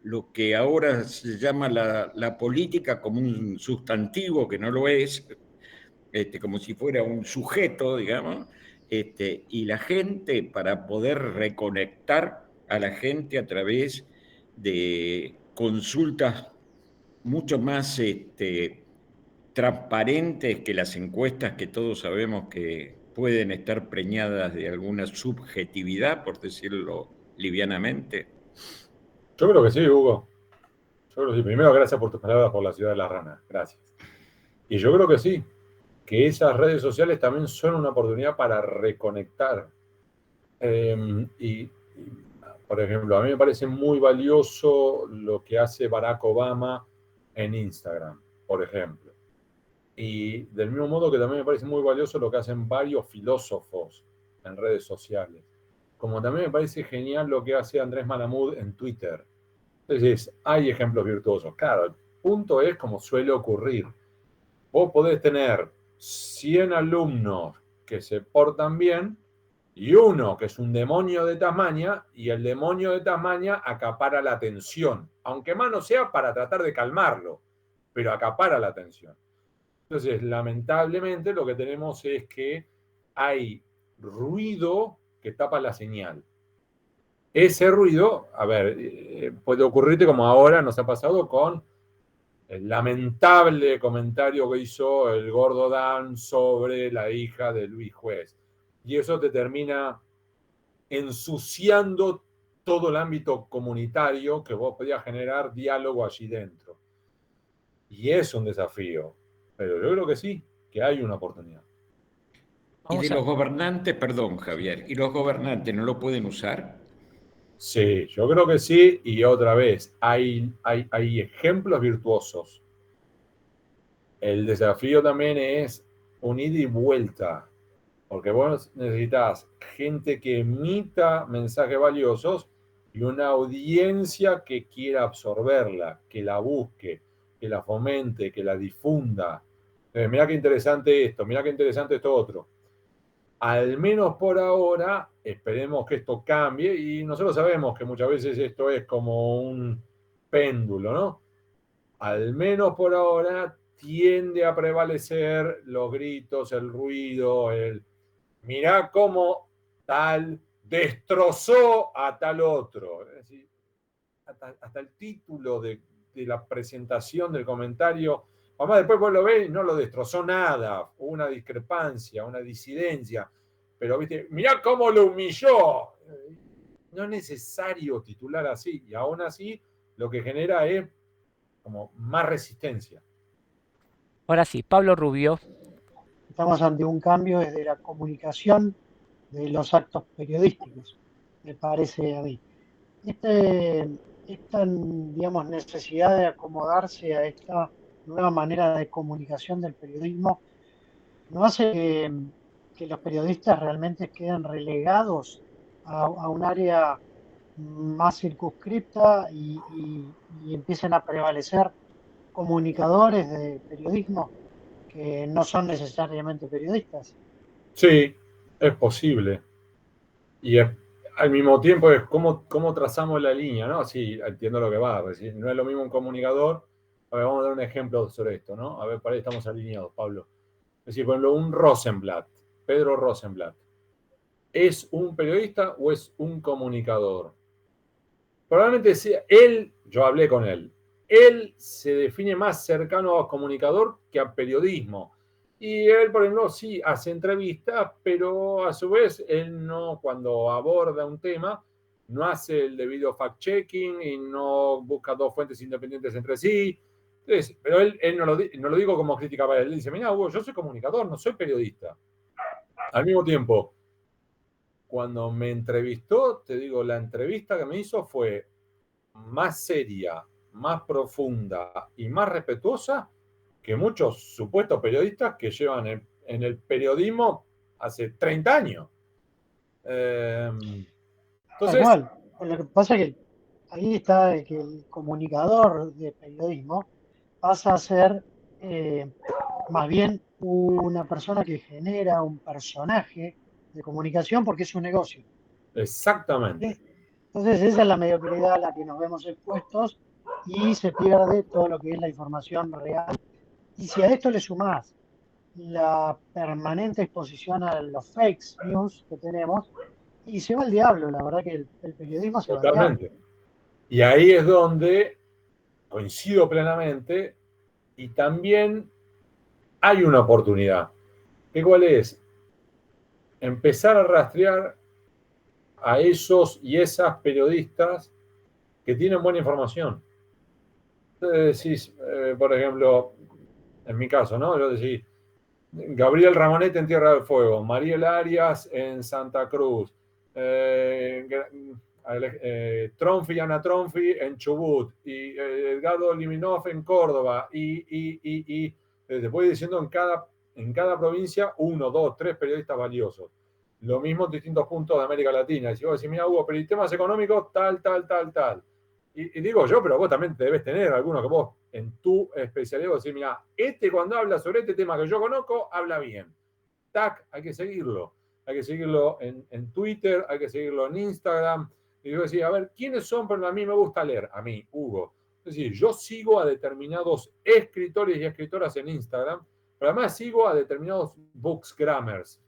[SPEAKER 8] lo que ahora se llama la política como un sustantivo, que no lo es, como si fuera un sujeto, digamos, y la gente, para poder reconectar a la gente a través de consultas mucho más transparentes que las encuestas, que todos sabemos que pueden estar preñadas de alguna subjetividad, por decirlo livianamente?
[SPEAKER 2] Yo creo que sí, Hugo. Yo creo que sí. Primero, gracias por tus palabras por la ciudad de las ranas. Gracias. Y yo creo que sí, que esas redes sociales también son una oportunidad para reconectar. Por ejemplo, a mí me parece muy valioso lo que hace Barack Obama en Instagram, por ejemplo. Y del mismo modo que también me parece muy valioso lo que hacen varios filósofos en redes sociales. Como también me parece genial lo que hace Andrés Malamud en Twitter. Entonces, hay ejemplos virtuosos. Claro, el punto es como suele ocurrir. Vos podés tener 100 alumnos que se portan bien y uno que es un demonio de Tasmania, y el demonio de Tasmania acapara la atención, aunque más no sea para tratar de calmarlo, pero acapara la atención. Entonces, lamentablemente lo que tenemos es que hay ruido que tapa la señal. Ese ruido, a ver, puede ocurrirte como ahora nos ha pasado con el lamentable comentario que hizo el gordo Dan sobre la hija de Luis Juez. Y eso te termina ensuciando todo el ámbito comunitario que vos podías generar diálogo allí dentro. Y es un desafío, pero yo creo que sí, que hay una oportunidad.
[SPEAKER 8] Y de los gobernantes, perdón, Javier, ¿y los gobernantes no lo pueden usar?
[SPEAKER 2] Sí, yo creo que sí, y otra vez, hay ejemplos virtuosos. El desafío también es un ida y vuelta, porque vos necesitas gente que emita mensajes valiosos y una audiencia que quiera absorberla, que la busque, que la fomente, que la difunda. Mirá qué interesante esto, mirá qué interesante esto otro. Al menos por ahora, esperemos que esto cambie, y nosotros sabemos que muchas veces esto es como un péndulo, ¿no? Al menos por ahora tiende a prevalecer los gritos, el ruido, mirá cómo tal destrozó a tal otro. Es decir, hasta el título de la presentación del comentario, además después vos lo ves y no lo destrozó nada, hubo una discrepancia, una disidencia, pero viste, mirá cómo lo humilló. No es necesario titular así, y aún así lo que genera es como más resistencia.
[SPEAKER 1] Ahora sí, Pablo Rubio.
[SPEAKER 9] Estamos ante un cambio desde la comunicación de los actos periodísticos, me parece a mí. Esta, digamos, necesidad de acomodarse a esta nueva manera de comunicación del periodismo no hace que los periodistas realmente queden relegados a un área más circunscripta y empiecen a prevalecer comunicadores de periodismo que no son necesariamente periodistas.
[SPEAKER 2] Sí, es posible. Y al mismo tiempo es cómo trazamos la línea, ¿no? Sí, entiendo lo que va. Es decir, no es lo mismo un comunicador. A ver, vamos a dar un ejemplo sobre esto, ¿no? A ver, para ahí estamos alineados, Pablo. Es decir, por ejemplo, un Rosenblatt, Pedro Rosenblatt, ¿es un periodista o es un comunicador? Probablemente sea él, yo hablé con él se define más cercano a comunicador que a periodismo. Y él, por ejemplo, sí hace entrevistas, pero a su vez él no, cuando aborda un tema, no hace el debido fact-checking y no busca dos fuentes independientes entre sí. Entonces, pero él no lo digo como crítica para él. Él dice, mira, Hugo, yo soy comunicador, no soy periodista. Al mismo tiempo, cuando me entrevistó, te digo, la entrevista que me hizo fue más seria, más profunda y más respetuosa que muchos supuestos periodistas que llevan en el periodismo hace 30 años.
[SPEAKER 9] Tal
[SPEAKER 2] Entonces,
[SPEAKER 9] cual. Lo que pasa es que ahí está que el comunicador de periodismo pasa a ser más bien una persona que genera un personaje de comunicación porque es un negocio.
[SPEAKER 2] exactamente.
[SPEAKER 9] ¿Sí? Entonces esa es la mediocridad a la que nos vemos expuestos y se pierde todo lo que es la información real. Y si a esto le sumás la permanente exposición a los fake news que tenemos, y se va al diablo, la verdad que el periodismo se va al diablo.
[SPEAKER 2] Totalmente. Y ahí es donde coincido plenamente, y también hay una oportunidad. ¿Qué cuál es? Empezar a rastrear a esos y esas periodistas que tienen buena información. Entonces decís, por ejemplo, en mi caso, ¿no? Yo decís, Gabriel Ramonet en Tierra del Fuego, Mariel Arias en Santa Cruz, Tronfi, Ana Tronfi en Chubut, y Edgardo Liminov en Córdoba, y te voy diciendo en cada provincia 1, 2, 3 periodistas valiosos. Lo mismo en distintos puntos de América Latina. Y si vos decís, mira, Hugo, pero temas económicos, tal. Y digo yo, pero vos también debes tener alguno que vos, en tu especialidad, vos decís, mira, cuando habla sobre este tema que yo conozco, habla bien. Tac, hay que seguirlo. Hay que seguirlo en Twitter, hay que seguirlo en Instagram. Y yo decía, a ver, ¿quiénes son? Pero a mí me gusta leer. A mí, Hugo. Es decir, yo sigo a determinados escritores y escritoras en Instagram, pero además sigo a determinados bookgrammers.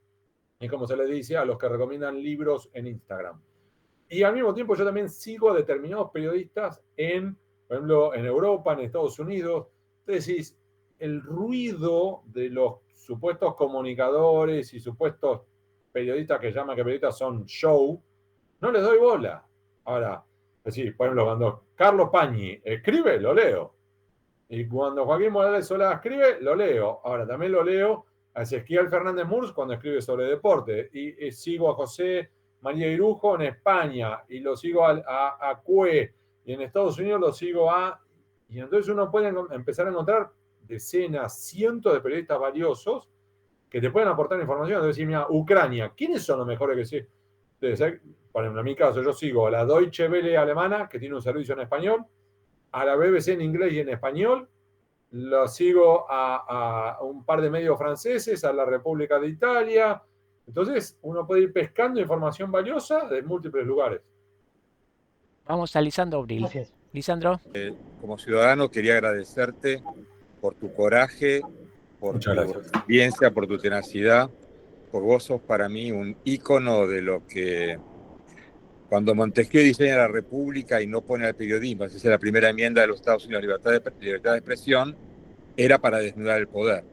[SPEAKER 2] Y como se les dice a los que recomiendan libros en Instagram. Y al mismo tiempo yo también sigo a determinados periodistas por ejemplo, en Europa, en Estados Unidos. Entonces decís, el ruido de los supuestos comunicadores y supuestos periodistas que llaman que periodistas son show, No les doy bola. Ahora, sí, por ejemplo, cuando Carlos Pañi escribe, lo leo. Y cuando Joaquín Morales Solá escribe, lo leo. Ahora, también lo leo a Ezequiel Fernández Murs cuando escribe sobre deporte. Y sigo a José María Irujo en España. Y lo sigo a Cue. Y en Estados Unidos lo sigo a... Y entonces uno puede empezar a encontrar decenas, cientos de periodistas valiosos que te pueden aportar información. Entonces, mira, Ucrania, ¿quiénes son los mejores que sí? Entonces, por ejemplo, en mi caso, yo sigo a la Deutsche Welle alemana, que tiene un servicio en español, a la BBC en inglés y en español, lo sigo a un par de medios franceses, a la República de Italia. Entonces, uno puede ir pescando información valiosa de múltiples lugares.
[SPEAKER 1] Vamos a Lisandro Abril.
[SPEAKER 9] Gracias.
[SPEAKER 1] Lisandro.
[SPEAKER 10] Como ciudadano quería agradecerte por tu coraje, por
[SPEAKER 2] Muchas
[SPEAKER 10] tu
[SPEAKER 2] gracias.
[SPEAKER 10] resiliencia, por tu tenacidad, porque vos sos para mí un ícono de lo que cuando Montesquieu diseña la República y no pone al periodismo, esa es la primera enmienda de los Estados Unidos, libertad de expresión, era para desnudar el poder.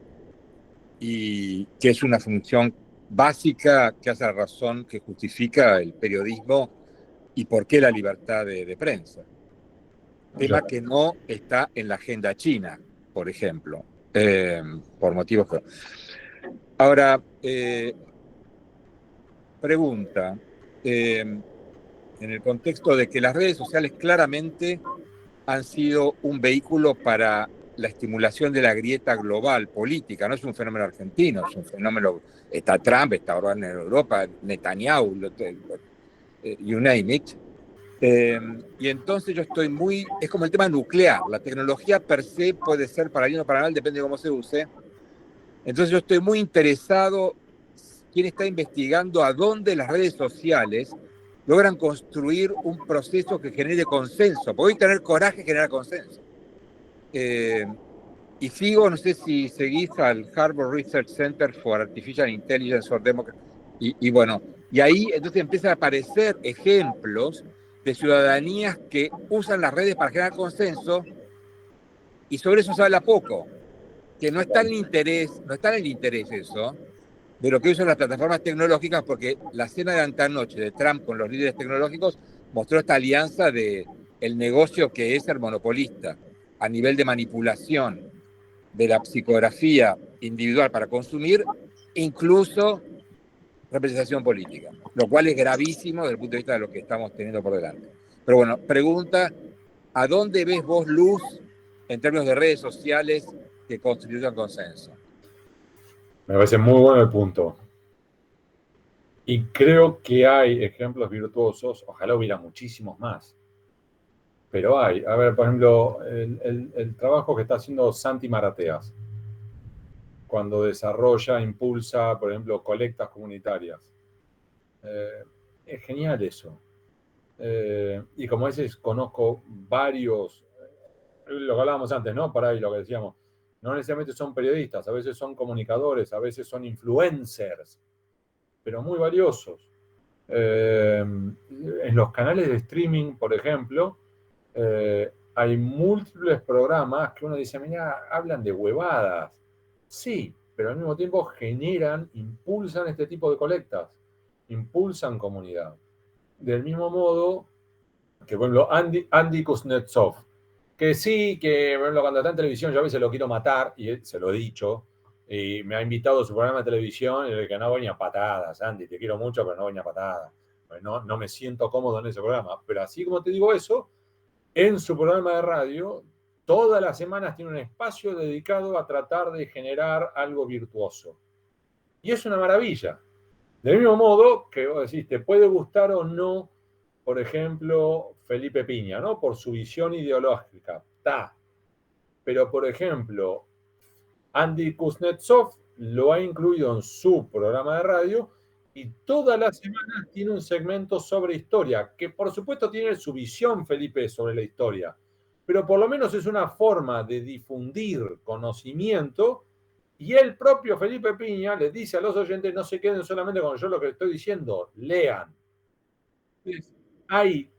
[SPEAKER 10] Y que es una función básica que hace la razón que justifica el periodismo y por qué la libertad de prensa. Tema que no está en la agenda china, por ejemplo, por motivos que... Ahora, pregunta, en el contexto de que las redes sociales claramente han sido un vehículo para la estimulación de la grieta global política, no es un fenómeno argentino, es un fenómeno, está Trump, está Orbán en Europa, Netanyahu, you name it. Y entonces yo estoy muy, es como el tema nuclear, la tecnología per se puede ser para bien o para mal, depende de cómo se use. Entonces yo estoy muy interesado, quién está investigando a dónde las redes sociales logran construir un proceso que genere consenso, porque hoy tener coraje genera consenso. Y sigo, no sé si seguís al Harvard Research Center for Artificial Intelligence for Democracy, y bueno, y ahí entonces empiezan a aparecer ejemplos de ciudadanías que usan las redes para generar consenso, y sobre eso se habla poco, que no está en el interés eso, de lo que usan las plataformas tecnológicas, porque la cena de antanoche de Trump con los líderes tecnológicos mostró esta alianza de el negocio que es ser monopolista a nivel de manipulación de la psicografía individual para consumir, incluso representación política, lo cual es gravísimo desde el punto de vista de lo que estamos teniendo por delante. Pero bueno, pregunta, ¿a dónde ves vos luz en términos de redes sociales que constituyan consenso?
[SPEAKER 2] Me parece muy bueno el punto. Y creo que hay ejemplos virtuosos, ojalá hubiera muchísimos más, pero hay. A ver, por ejemplo, el trabajo que está haciendo Santi Marateas, cuando desarrolla, impulsa, por ejemplo, colectas comunitarias. Es genial eso. Y como dices, conozco varios, lo que hablábamos antes, ¿no? Por ahí lo que decíamos, no necesariamente son periodistas, a veces son comunicadores, a veces son influencers, pero muy valiosos. En los canales de streaming, por ejemplo, hay múltiples programas que uno dice, mira, hablan de huevadas. Sí, pero al mismo tiempo generan, impulsan este tipo de colectas, impulsan comunidad. Del mismo modo que, por ejemplo, Andy Kuznetsov, que sí, que por ejemplo, cuando está en televisión yo a veces lo quiero matar, y él, se lo he dicho, y me ha invitado a su programa de televisión, y le que no voy ni a patadas, Andy, te quiero mucho, pero no voy ni a patadas. No me siento cómodo en ese programa. Pero así como te digo eso, en su programa de radio, todas las semanas tiene un espacio dedicado a tratar de generar algo virtuoso. Y es una maravilla. Del mismo modo que vos decís, te puede gustar o no, por ejemplo, Felipe Piña, ¿no? Por su visión ideológica. Pero, por ejemplo, Andy Kuznetsov lo ha incluido en su programa de radio y todas las semanas tiene un segmento sobre historia, que por supuesto tiene su visión, Felipe, sobre la historia, pero por lo menos es una forma de difundir conocimiento, y el propio Felipe Piña les dice a los oyentes, no se queden solamente con yo lo que estoy diciendo, lean. Hay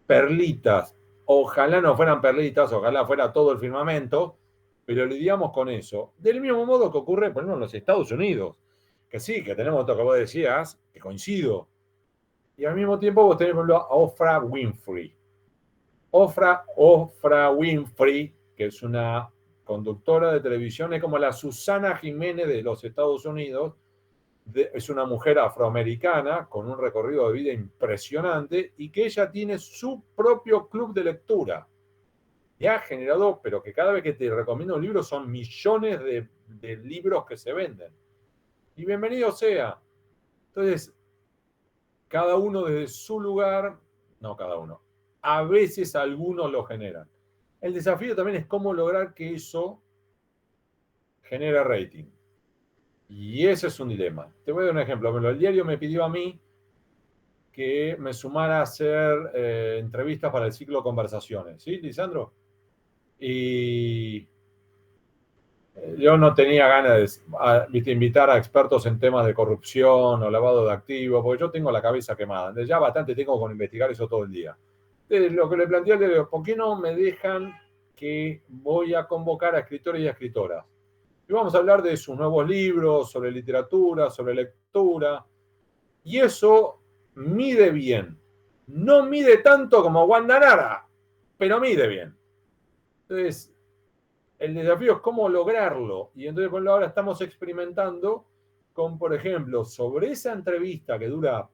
[SPEAKER 2] perlitas, ojalá no fueran perlitas, ojalá fuera todo el firmamento, pero lidiamos con eso. Del mismo modo que ocurre, por ejemplo, en los Estados Unidos, que sí, que tenemos esto que vos decías, que coincido, Y al mismo tiempo vos tenés, por ejemplo, a Oprah Winfrey. Oprah Winfrey, que es una conductora de televisión, es como la Susana Jiménez de los Estados Unidos. Es una mujer afroamericana con un recorrido de vida impresionante y que ella tiene su propio club de lectura. Y ha generado, pero que cada vez que te recomiendo un libro son millones de libros que se venden. Y bienvenido sea. Entonces, cada uno desde su lugar, no cada uno, a veces algunos lo generan. El desafío también es cómo lograr que eso genere rating. Y ese es un dilema. Te voy a dar un ejemplo. El diario me pidió a mí que me sumara a hacer entrevistas para el ciclo Conversaciones. ¿Sí, Lisandro? Y yo no tenía ganas de invitar a expertos en temas de corrupción o lavado de activos, porque yo tengo la cabeza quemada. Ya bastante tengo con investigar eso todo el día. Entonces, lo que le planteé al diario, ¿por qué no me dejan que voy a convocar a escritores y a escritoras? Y vamos a hablar de sus nuevos libros, sobre literatura, sobre lectura. Y eso mide bien. No mide tanto como Wanda Nara, pero mide bien. Entonces, el desafío es cómo lograrlo. Y entonces, por ahora estamos experimentando con, por ejemplo, sobre esa entrevista que dura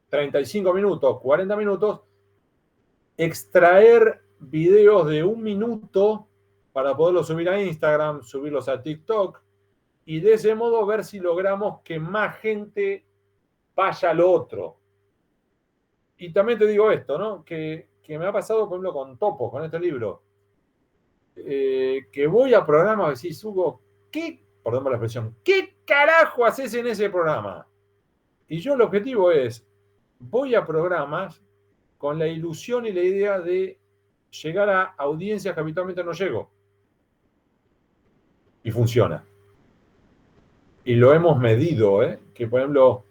[SPEAKER 2] 35 minutos, 40 minutos, extraer videos de 1 minuto para poderlos subir a Instagram, subirlos a TikTok, y de ese modo ver si logramos que más gente vaya al otro. Y también te digo esto, ¿no? Que me ha pasado, por ejemplo, con Topo, con este libro, que voy a programas y decís, Hugo, perdón por la expresión, ¿qué carajo haces en ese programa? Y yo el objetivo es, voy a programas con la ilusión y la idea de llegar a audiencias que habitualmente no llego. Y funciona. Y lo hemos medido, que por ejemplo,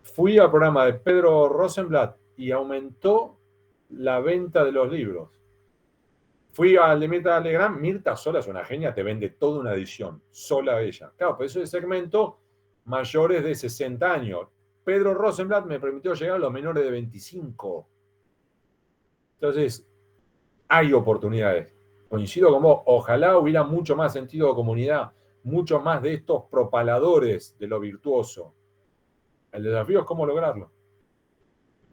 [SPEAKER 2] fui al programa de Pedro Rosenblatt y aumentó la venta de los libros. Fui al de Mirta Legrand, Mirta sola es una genia, te vende toda una edición, sola ella. Claro, pero eso es segmento mayores de 60 años. Pedro Rosenblatt me permitió llegar a los menores de 25. Entonces, hay oportunidades. Coincido con vos, ojalá hubiera mucho más sentido de comunidad, mucho más de estos propaladores de lo virtuoso. El desafío es cómo lograrlo.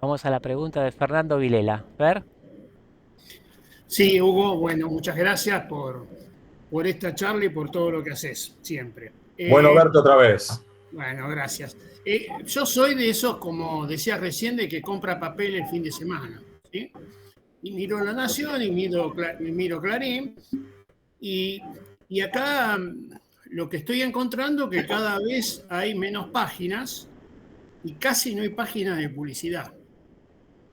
[SPEAKER 1] Vamos a la pregunta de Fernando Vilela. ¿Ver?
[SPEAKER 11] Sí, Hugo, bueno, muchas gracias por esta charla y por todo lo que haces siempre.
[SPEAKER 2] Bueno verte otra vez.
[SPEAKER 11] Bueno, gracias. Yo soy de esos, como decías recién, de que compra papel el fin de semana, ¿sí? Y miro La Nación y miro Clarín. Y acá lo que estoy encontrando es que cada vez hay menos páginas y casi no hay páginas de publicidad.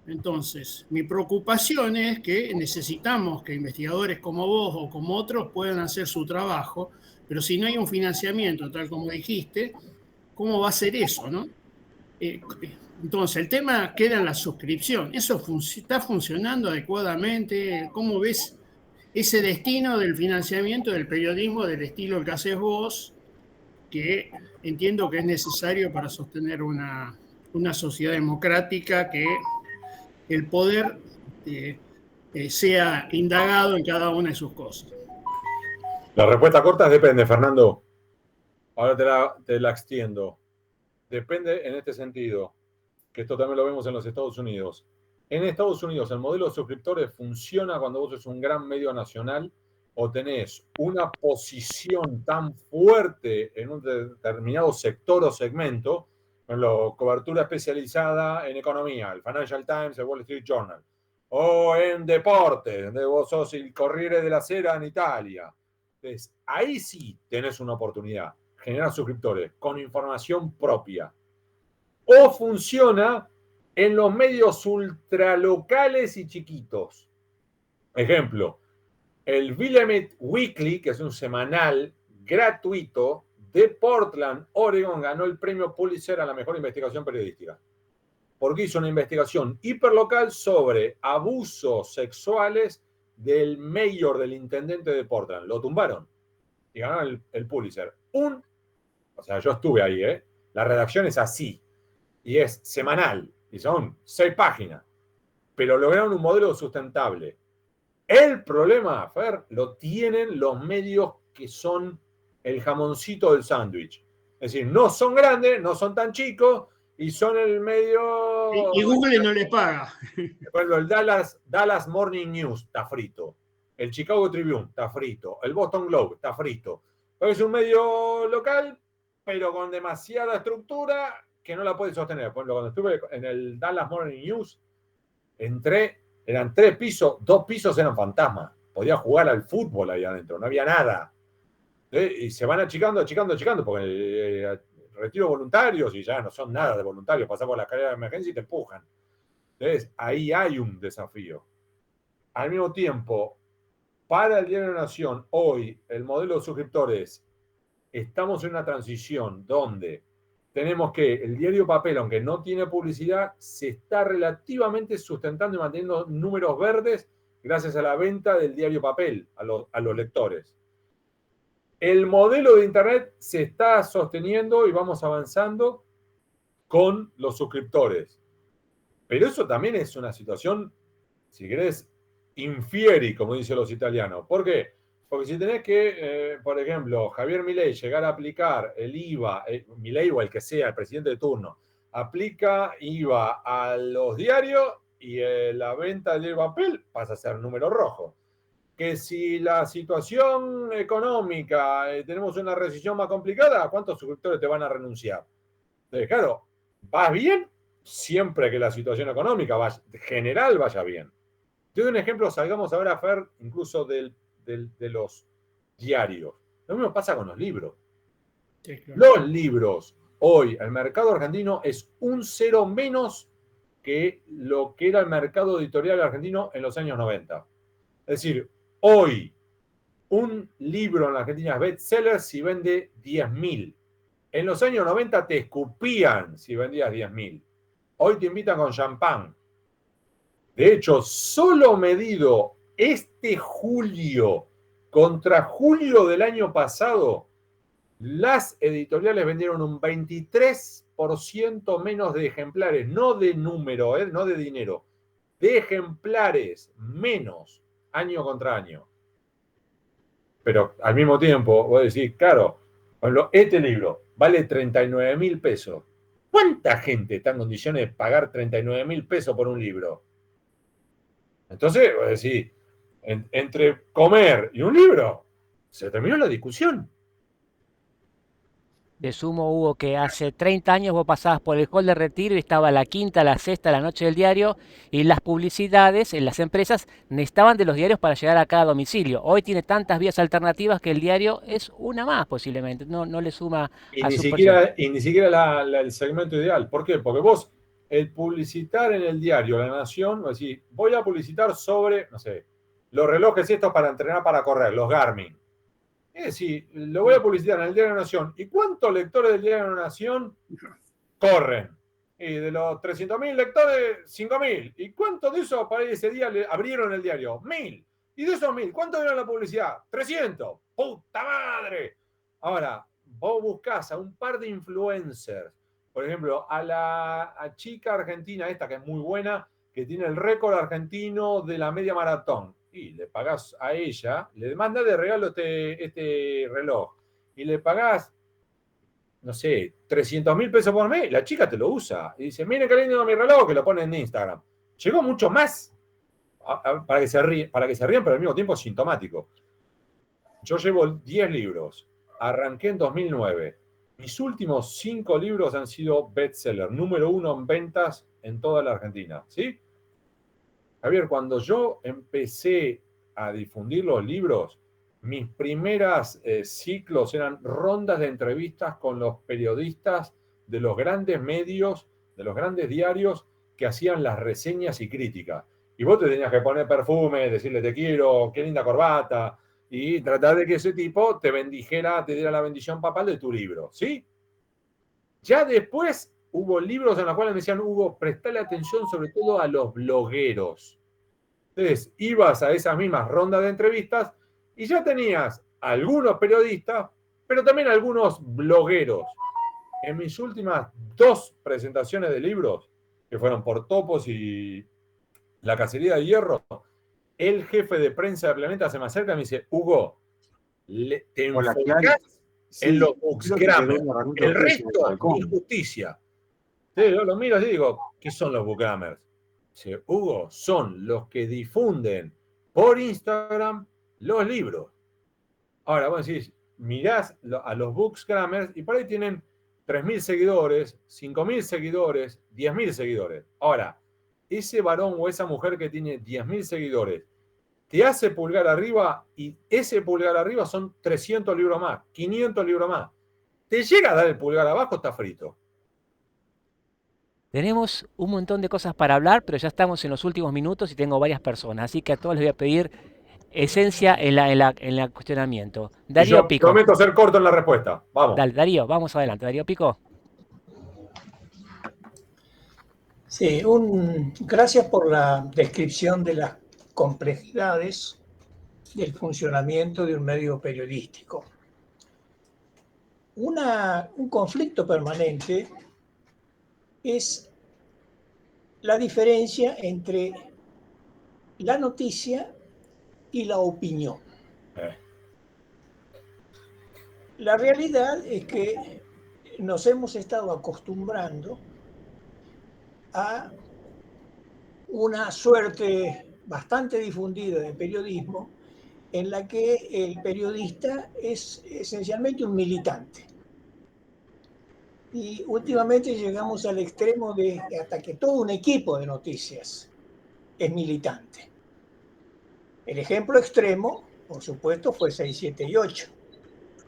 [SPEAKER 11] Entonces, mi preocupación es que necesitamos que investigadores como vos o como otros puedan hacer su trabajo, pero si no hay un financiamiento, tal como dijiste, ¿cómo va a ser eso, no? Entonces, el tema queda en la suscripción. ¿Eso está funcionando adecuadamente? ¿Cómo ves ese destino del financiamiento del periodismo del estilo que haces vos, que entiendo que es necesario para sostener una sociedad democrática, que el poder sea indagado en cada una de sus cosas?
[SPEAKER 2] La respuesta corta es depende, Fernando. Ahora te la extiendo. Depende en este sentido, que esto también lo vemos en los Estados Unidos. En Estados Unidos el modelo de suscriptores funciona cuando vos sos un gran medio nacional o tenés una posición tan fuerte en un determinado sector o segmento, por ejemplo, cobertura especializada en economía, el Financial Times, el Wall Street Journal, o en deporte, donde vos sos el Corriere della Sera en Italia. Entonces, ahí sí tenés una oportunidad, generar suscriptores con información propia. O funciona en los medios ultralocales y chiquitos. Ejemplo, el Willamette Weekly, que es un semanal gratuito de Portland, Oregon, ganó el premio Pulitzer a la mejor investigación periodística. Porque hizo una investigación hiperlocal sobre abusos sexuales del mayor, del intendente de Portland. Lo tumbaron y ganaron el Pulitzer. O sea, yo estuve ahí, La redacción es así y es semanal. y son 6 páginas, pero lograron un modelo sustentable. El problema, Fer, lo tienen los medios que son el jamoncito del sándwich. Es decir, no son grandes, no son tan chicos y son el medio...
[SPEAKER 11] Y Google no le paga.
[SPEAKER 2] Por ejemplo, el Dallas Morning News está frito. El Chicago Tribune está frito. El Boston Globe está frito. Es un medio local, pero con demasiada estructura que no la puede sostener. Por ejemplo, cuando estuve en el Dallas Morning News, entré, eran 3 pisos, 2 pisos eran fantasmas. Podía jugar al fútbol ahí adentro, no había nada. Y se van achicando, porque retiro voluntarios y ya no son nada de voluntarios. Pasás por la escalera de emergencia y te empujan. Entonces, ahí hay un desafío. Al mismo tiempo, para el Diario de la Nación, hoy, el modelo de suscriptores, estamos en una transición donde tenemos que el diario papel, aunque no tiene publicidad, se está relativamente sustentando y manteniendo números verdes gracias a la venta del diario papel a los lectores. El modelo de Internet se está sosteniendo y vamos avanzando con los suscriptores. Pero eso también es una situación, si querés, infieri, como dicen los italianos. ¿Por qué? Porque si tenés que, por ejemplo, Javier Milei llegar a aplicar el IVA, Milei o el que sea, el presidente de turno, aplica IVA a los diarios y la venta del papel pasa a ser número rojo. Que si la situación económica, tenemos una recesión más complicada, ¿cuántos suscriptores te van a renunciar? Entonces, claro, vas bien siempre que la situación económica general vaya bien. Te doy un ejemplo, salgamos ahora, Fer, incluso de los diarios. Lo mismo pasa con los libros.
[SPEAKER 11] Sí, claro.
[SPEAKER 2] Los libros, hoy, el mercado argentino es un 0 menos que lo que era el mercado editorial argentino en los años 90. Es decir, hoy, un libro en la Argentina es bestseller si vende 10.000. En los años 90 te escupían si vendías 10.000. Hoy te invitan con champán. De hecho, solo medido este julio contra julio del año pasado, las editoriales vendieron un 23% menos de ejemplares, no de número, no de dinero, de ejemplares menos año contra año. Pero al mismo tiempo, voy a decir, claro, este libro vale 39.000 pesos. ¿Cuánta gente está en condiciones de pagar 39.000 pesos por un libro? Entonces, voy a decir, entre comer y un libro, se terminó la discusión.
[SPEAKER 1] De sumo, Hugo, que hace 30 años vos pasabas por el hall de Retiro y estaba la quinta, la sexta, la noche del diario y las publicidades en las empresas necesitaban de los diarios para llegar a cada domicilio. Hoy tiene tantas vías alternativas que el diario es una más posiblemente, no le suma
[SPEAKER 2] Y
[SPEAKER 1] a
[SPEAKER 2] ni
[SPEAKER 1] su
[SPEAKER 2] siquiera el segmento ideal. ¿Por qué? Porque vos, el publicitar en el diario La Nación, vos decís, voy a publicitar sobre, no sé, los relojes estos para entrenar para correr, los Garmin. Es decir, lo voy a publicitar en el Diario de la Nación. ¿Y cuántos lectores del Diario de la Nación corren? Y de los 300.000 lectores, 5.000. ¿Y cuántos de esos para ese día le abrieron el diario? 1.000. Y de esos 1.000, ¿cuántos vieron la publicidad? 300. ¡Puta madre! Ahora, vos buscás a un par de influencers. Por ejemplo, a la chica argentina esta, que es muy buena, que tiene el récord argentino de la media maratón. Y le pagás a ella, le mandás de regalo este reloj, y le pagás, no sé, 300.000 pesos por mes, la chica te lo usa. Y dice, miren qué lindo mi reloj, que lo pone en Instagram. Llegó mucho más para que se rían, pero al mismo tiempo sintomático. Yo llevo 10 libros, arranqué en 2009. Mis últimos 5 libros han sido bestseller, número 1 en ventas en toda la Argentina, ¿sí? Javier, cuando yo empecé a difundir los libros, mis primeras ciclos eran rondas de entrevistas con los periodistas de los grandes medios, de los grandes diarios que hacían las reseñas y críticas. Y vos te tenías que poner perfume, decirle te quiero, qué linda corbata, y tratar de que ese tipo te bendijera, te diera la bendición papal de tu libro, ¿sí? Ya después hubo libros en los cuales me decían, Hugo, prestale atención sobre todo a los blogueros. Entonces, ibas a esas mismas rondas de entrevistas y ya tenías algunos periodistas, pero también algunos blogueros. En mis últimas 2 presentaciones de libros, que fueron por Topos y la cacería de hierro, el jefe de prensa de Planeta se me acerca y me dice, Hugo, te
[SPEAKER 12] Hola, ¿qué
[SPEAKER 2] enfocás
[SPEAKER 12] hay?
[SPEAKER 2] en los
[SPEAKER 12] Creo que quedó
[SPEAKER 2] bookgrammers,
[SPEAKER 12] un ratito
[SPEAKER 2] el
[SPEAKER 12] después
[SPEAKER 2] resto
[SPEAKER 12] en el balcón.
[SPEAKER 2] es justicia. Sí, yo lo miro y digo, ¿qué son los bookgrammers? Dice, Hugo, son los que difunden por Instagram los libros. Ahora, vos decís, mirás a los bookgrammers y por ahí tienen 3.000 seguidores, 5.000 seguidores, 10.000 seguidores. Ahora, ese varón o esa mujer que tiene 10.000 seguidores te hace pulgar arriba y ese pulgar arriba son 300 libros más, 500 libros más. Te llega a dar el pulgar abajo, está frito.
[SPEAKER 1] Tenemos un montón de cosas para hablar, pero ya estamos en los últimos minutos y tengo varias personas, así que a todos les voy a pedir esencia en el cuestionamiento.
[SPEAKER 2] Y
[SPEAKER 1] Darío
[SPEAKER 2] yo
[SPEAKER 1] Pico.
[SPEAKER 2] prometo ser corto en la respuesta. Vamos.
[SPEAKER 1] Dale, Darío, vamos adelante. Darío Pico.
[SPEAKER 13] Sí, gracias por la descripción de las complejidades del funcionamiento de un medio periodístico. Un conflicto permanente es la diferencia entre la noticia y la opinión. La realidad es que nos hemos estado acostumbrando a una suerte bastante difundida de periodismo en la que el periodista es esencialmente un militante. Y últimamente llegamos al extremo de hasta que todo un equipo de noticias es militante. El ejemplo extremo, por supuesto, fue 678.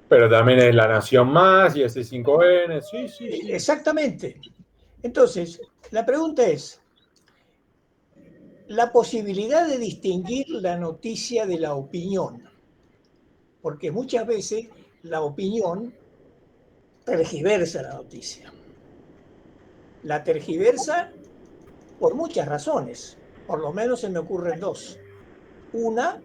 [SPEAKER 2] Pero también es La Nación Más y S5N. Sí.
[SPEAKER 13] Exactamente. Entonces, la pregunta es, la posibilidad de distinguir la noticia de la opinión, porque muchas veces la opinión tergiversa la noticia. La tergiversa por muchas razones, por lo menos se me ocurren dos. Una,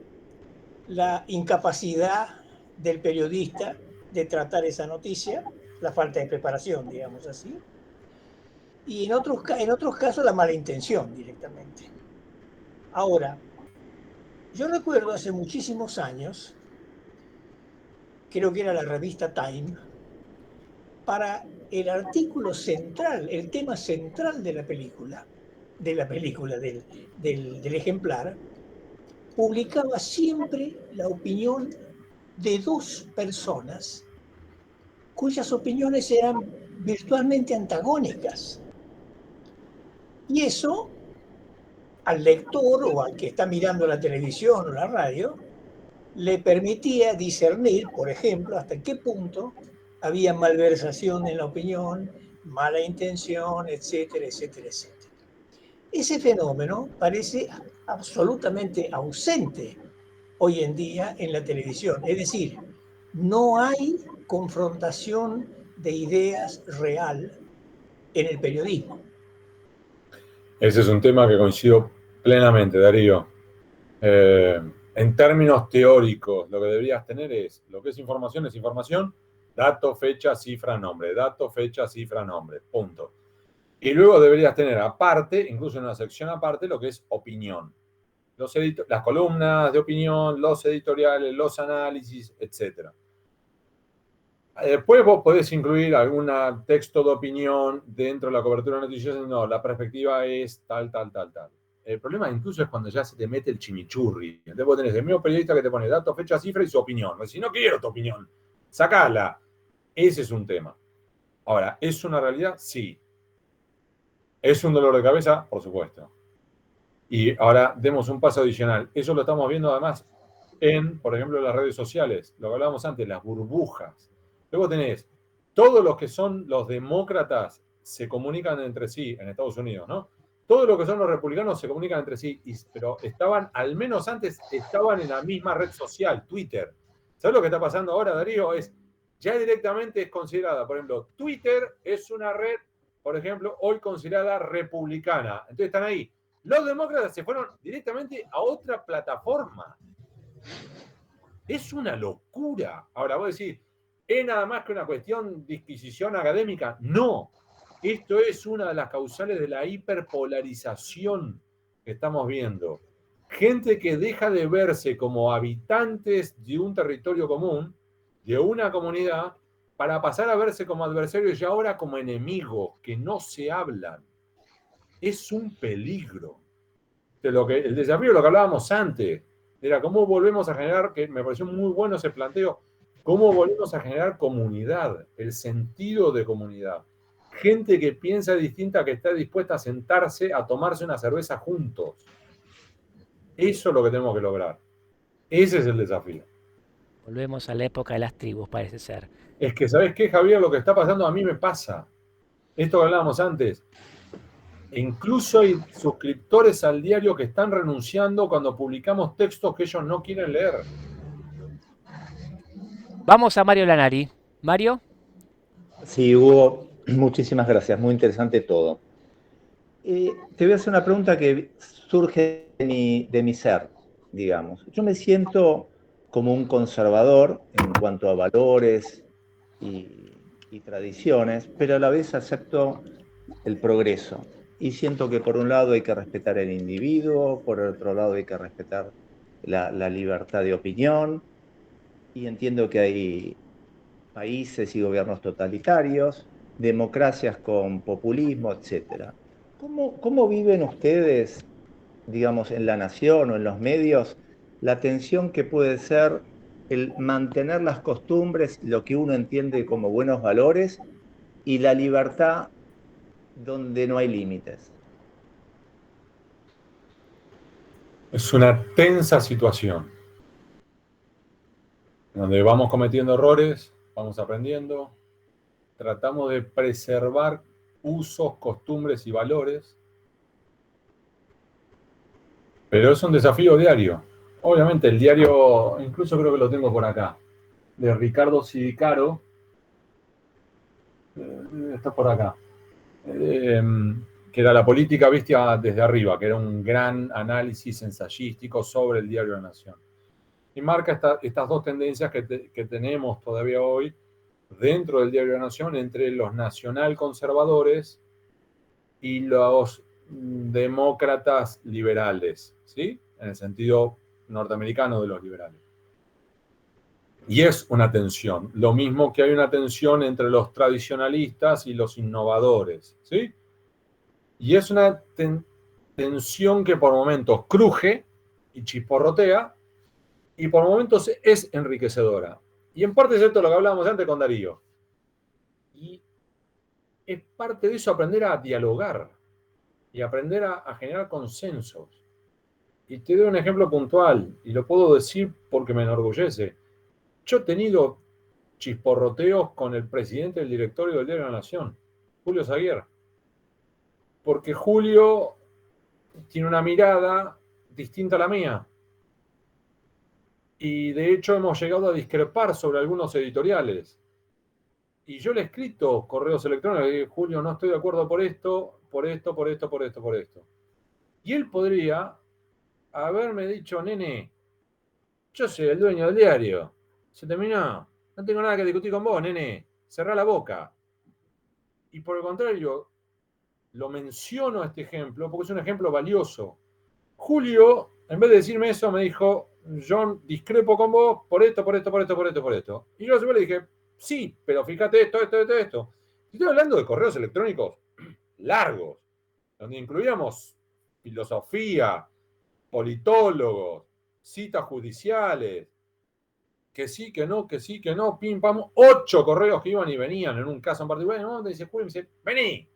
[SPEAKER 13] la incapacidad del periodista de tratar esa noticia, la falta de preparación, digamos así, y en otros casos la mala intención directamente. Ahora, yo recuerdo hace muchísimos años, creo que era la revista Time, para el artículo central, el tema central de la película, del ejemplar, publicaba siempre la opinión de dos personas cuyas opiniones eran virtualmente antagónicas. Y eso, al lector o al que está mirando la televisión o la radio, le permitía discernir, por ejemplo, hasta qué punto había malversación en la opinión, mala intención, etcétera, etcétera, etcétera. Ese fenómeno parece absolutamente ausente hoy en día en la televisión. Es decir, no hay confrontación de ideas real en el periodismo.
[SPEAKER 2] Ese es un tema que coincido plenamente, Darío. En términos teóricos, lo que deberías tener es, lo que es información, dato, fecha, cifra, nombre, dato, fecha, cifra, nombre, punto. Y luego deberías tener aparte, incluso en una sección aparte, lo que es opinión. Las columnas de opinión, los editoriales, los análisis, etc. Después vos podés incluir algún texto de opinión dentro de la cobertura noticiosa. No, la perspectiva es tal. El problema incluso es cuando ya se te mete el chimichurri. Entonces vos tenés el mismo periodista que te pone dato, fecha, cifra y su opinión. Si no quiero tu opinión, sacala. Ese es un tema. Ahora, ¿es una realidad? Sí. ¿Es un dolor de cabeza? Por supuesto. Y ahora demos un paso adicional. Eso lo estamos viendo además en, por ejemplo, las redes sociales. Lo que hablábamos antes, las burbujas. Luego tenés, todos los que son los demócratas se comunican entre sí en Estados Unidos, ¿no? Todos los que son los republicanos se comunican entre sí, pero al menos antes estaban en la misma red social, Twitter. ¿Sabes lo que está pasando ahora, Darío? Ya directamente es considerada, por ejemplo, Twitter es una red, por ejemplo, hoy considerada republicana. Entonces están ahí. Los demócratas se fueron directamente a otra plataforma. Es una locura. Ahora, vos decís, ¿es nada más que una cuestión de disquisición académica? No. Esto es una de las causales de la hiperpolarización que estamos viendo. Gente que deja de verse como habitantes de un territorio común, de una comunidad, para pasar a verse como adversarios y ahora como enemigos, que no se hablan. Es un peligro. El desafío de lo que hablábamos antes, era cómo volvemos a generar, que me pareció muy bueno ese planteo, cómo volvemos a generar comunidad, el sentido de comunidad. Gente que piensa distinta, que está dispuesta a sentarse a tomarse una cerveza juntos. Eso es lo que tenemos que lograr. Ese es el desafío.
[SPEAKER 1] Volvemos a la época de las tribus, parece ser.
[SPEAKER 2] Es que, ¿sabes qué, Javier? Lo que está pasando a mí me pasa. Esto que hablábamos antes. Incluso hay suscriptores al diario que están renunciando cuando publicamos textos que ellos no quieren leer.
[SPEAKER 1] Vamos a Mario Lanari. Mario.
[SPEAKER 12] Sí, Hugo, muchísimas gracias. Muy interesante todo. Te voy a hacer una pregunta que surge de mi ser, digamos. Yo me siento como un conservador en cuanto a valores y tradiciones, pero a la vez acepto el progreso. Y siento que por un lado hay que respetar el individuo, por otro lado hay que respetar la libertad de opinión, y entiendo que hay países y gobiernos totalitarios, democracias con populismo, etc. ¿Cómo viven ustedes, digamos, en la nación o en los medios, la tensión que puede ser el mantener las costumbres, lo que uno entiende como buenos valores, y la libertad donde no hay límites?
[SPEAKER 2] Es una tensa situación, donde vamos cometiendo errores, vamos aprendiendo, tratamos de preservar usos, costumbres y valores, pero es un desafío diario. Obviamente el diario, incluso creo que lo tengo por acá, de Ricardo Sidicaro, está por acá, que era La política vista desde arriba, que era un gran análisis ensayístico sobre el diario La Nación. Y marca estas dos tendencias que tenemos todavía hoy dentro del diario La Nación entre los nacional conservadores y los demócratas liberales, ¿sí? En el sentido norteamericano de los liberales. Y es una tensión, lo mismo que hay una tensión entre los tradicionalistas y los innovadores, ¿sí? Y es una tensión que por momentos cruje y chisporrotea y por momentos es enriquecedora. Y en parte es esto lo que hablábamos antes con Darío. Y es parte de eso aprender a dialogar y aprender a generar consensos. Y te doy un ejemplo puntual, y lo puedo decir porque me enorgullece. Yo he tenido chisporroteos con el presidente del directorio del Diario de la Nación, Julio Zaguier. Porque Julio tiene una mirada distinta a la mía. Y de hecho hemos llegado a discrepar sobre algunos editoriales. Y yo le he escrito correos electrónicos y digo, Julio, no estoy de acuerdo por esto, por esto, por esto, por esto, por esto. Y él podría haberme dicho, nene, yo soy el dueño del diario. Se terminó. No tengo nada que discutir con vos, nene. Cerrá la boca. Y por el contrario, lo menciono a este ejemplo porque es un ejemplo valioso. Julio, en vez de decirme eso, me dijo, John, discrepo con vos por esto, por esto, por esto, por esto, por esto. Y yo le dije, sí, pero fíjate esto, esto, esto, esto. Estoy hablando de correos electrónicos largos, donde incluíamos filosofía, politólogos, citas judiciales, que sí, que no, pim, pam, 8 correos que iban y venían en un caso en particular. Y en un momento dice, Julio, me dice, vení.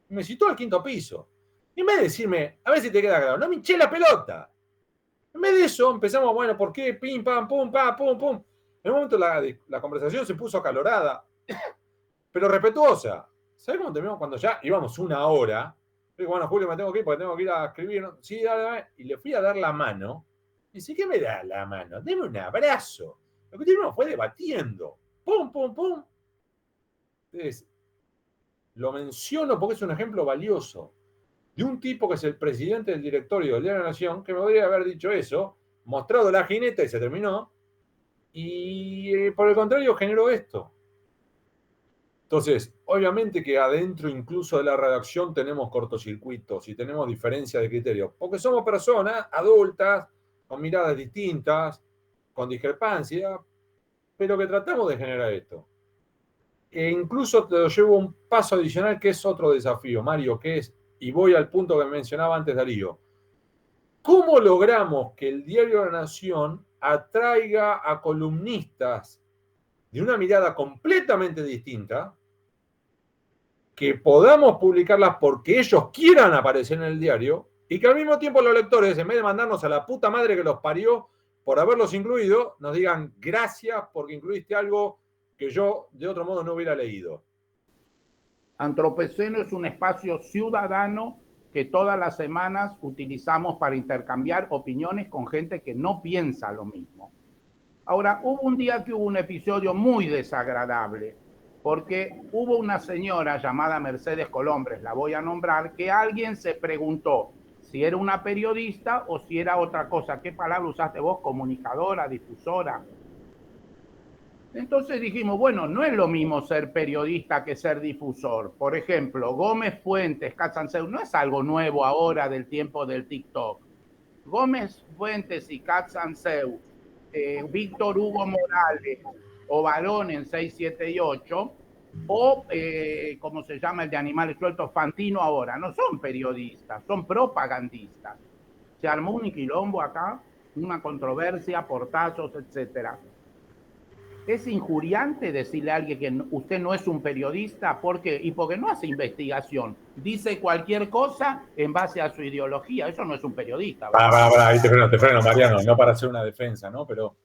[SPEAKER 2] Y me citó al quinto piso. Y en vez de decirme, a ver si te queda claro, no me hinché la pelota. En vez de eso, empezamos, bueno, ¿por qué? Pim, pam, pum, pam, pum, pum. En un momento la conversación se puso acalorada, pero respetuosa. ¿Sabes cómo terminamos? Cuando ya íbamos una hora, digo, bueno, Julio, me tengo que ir porque tengo que ir a escribir, ¿no? Sí, dale, dale. Y le fui a dar la mano. Y dice, ¿qué me da la mano? Deme un abrazo. Lo que tuvimos fue debatiendo. Pum, pum, pum. Entonces, lo menciono porque es un ejemplo valioso de un tipo que es el presidente del directorio del Diario de la Nación, que me podría haber dicho eso, mostrado la jineta y se terminó, y por el contrario generó esto. Entonces, obviamente que adentro incluso de la redacción tenemos cortocircuitos y tenemos diferencias de criterios, porque somos personas adultas, con miradas distintas, con discrepancias, pero que tratamos de generar esto. E incluso te lo llevo un paso adicional, que es otro desafío, Mario, que es, y voy al punto que mencionaba antes Darío, ¿cómo logramos que el diario La Nación atraiga a columnistas de una mirada completamente distinta, que podamos publicarlas porque ellos quieran aparecer en el diario, y que al mismo tiempo los lectores, en vez de mandarnos a la puta madre que los parió por haberlos incluido, nos digan gracias porque incluiste algo que yo de otro modo no hubiera leído?
[SPEAKER 3] Antropoceno es un espacio ciudadano que todas las semanas utilizamos para intercambiar opiniones con gente que no piensa lo mismo. Ahora, hubo un día que hubo un episodio muy desagradable, porque hubo una señora llamada Mercedes Colombres, la voy a nombrar, que alguien se preguntó si era una periodista o si era otra cosa. ¿Qué palabra usaste vos? Comunicadora, difusora. Entonces dijimos, bueno, no es lo mismo ser periodista que ser difusor. Por ejemplo, Gómez Fuentes, Katzanseu, no es algo nuevo ahora del tiempo del TikTok. Gómez Fuentes y Katzanseu, Víctor Hugo Morales o Barón en 6, 7 y 8, o como se llama el de Animales Sueltos, Fantino ahora, no son periodistas, son propagandistas. Se armó un quilombo acá, una controversia, portazos, etcétera. Es injuriante decirle a alguien que usted no es un periodista y porque no hace investigación, dice cualquier cosa en base a su ideología. Eso no es un periodista.
[SPEAKER 2] Ahí te freno, Mariano, no para hacer una defensa, ¿no? Pero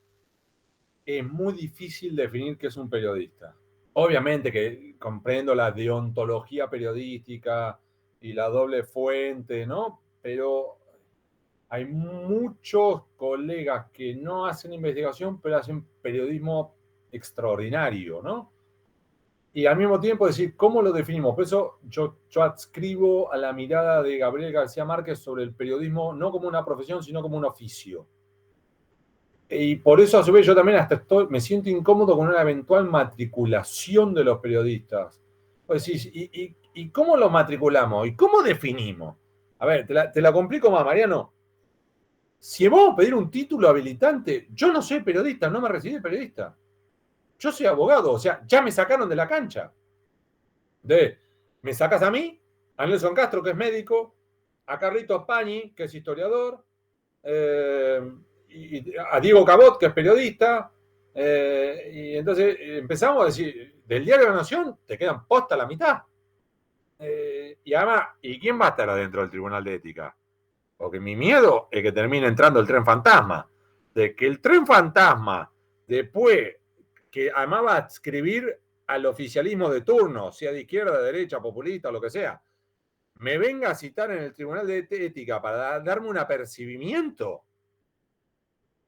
[SPEAKER 2] es muy difícil definir qué es un periodista. Obviamente que comprendo la deontología periodística y la doble fuente, ¿no? Pero hay muchos colegas que no hacen investigación, pero hacen periodismo extraordinario, ¿no? Y al mismo tiempo decir, ¿cómo lo definimos? Por eso yo adscribo a la mirada de Gabriel García Márquez sobre el periodismo no como una profesión, sino como un oficio. Y por eso, a su vez, yo también hasta me siento incómodo con una eventual matriculación de los periodistas. Pues sí, ¿y cómo lo matriculamos? ¿Y cómo definimos? A ver, te la complico más, Mariano. Si vamos a pedir un título habilitante, yo no soy periodista, no me recibí de periodista. Yo soy abogado, o sea, ya me sacaron de la cancha. Me sacas a mí, a Nelson Castro, que es médico, a Carlitos Pañi, que es historiador, y a Diego Cabot, que es periodista, y entonces empezamos a decir, del Diario de la Nación te quedan posta la mitad. Y además, ¿y quién va a estar adentro del Tribunal de Ética? Porque mi miedo es que termine entrando el tren fantasma. De que el tren fantasma, después, que además va a adscribir al oficialismo de turno, sea de izquierda, de derecha, populista, lo que sea, me venga a citar en el Tribunal de Ética para darme un apercibimiento.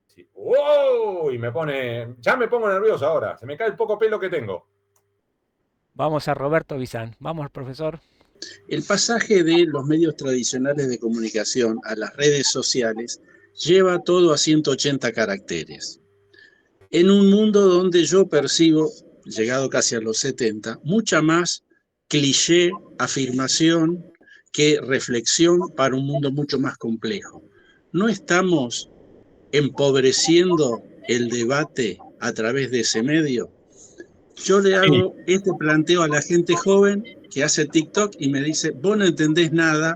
[SPEAKER 2] Sí. ¡Oh! Y ya me pongo nervioso ahora, se me cae el poco pelo que tengo.
[SPEAKER 1] Vamos a Roberto Bizán. Vamos, profesor.
[SPEAKER 14] El pasaje de los medios tradicionales de comunicación a las redes sociales lleva todo a 180 caracteres. En un mundo donde yo percibo, llegado casi a los 70, mucha más cliché, afirmación que reflexión para un mundo mucho más complejo. ¿No estamos empobreciendo el debate a través de ese medio? Yo le hago este planteo a la gente joven que hace TikTok y me dice, vos no entendés nada,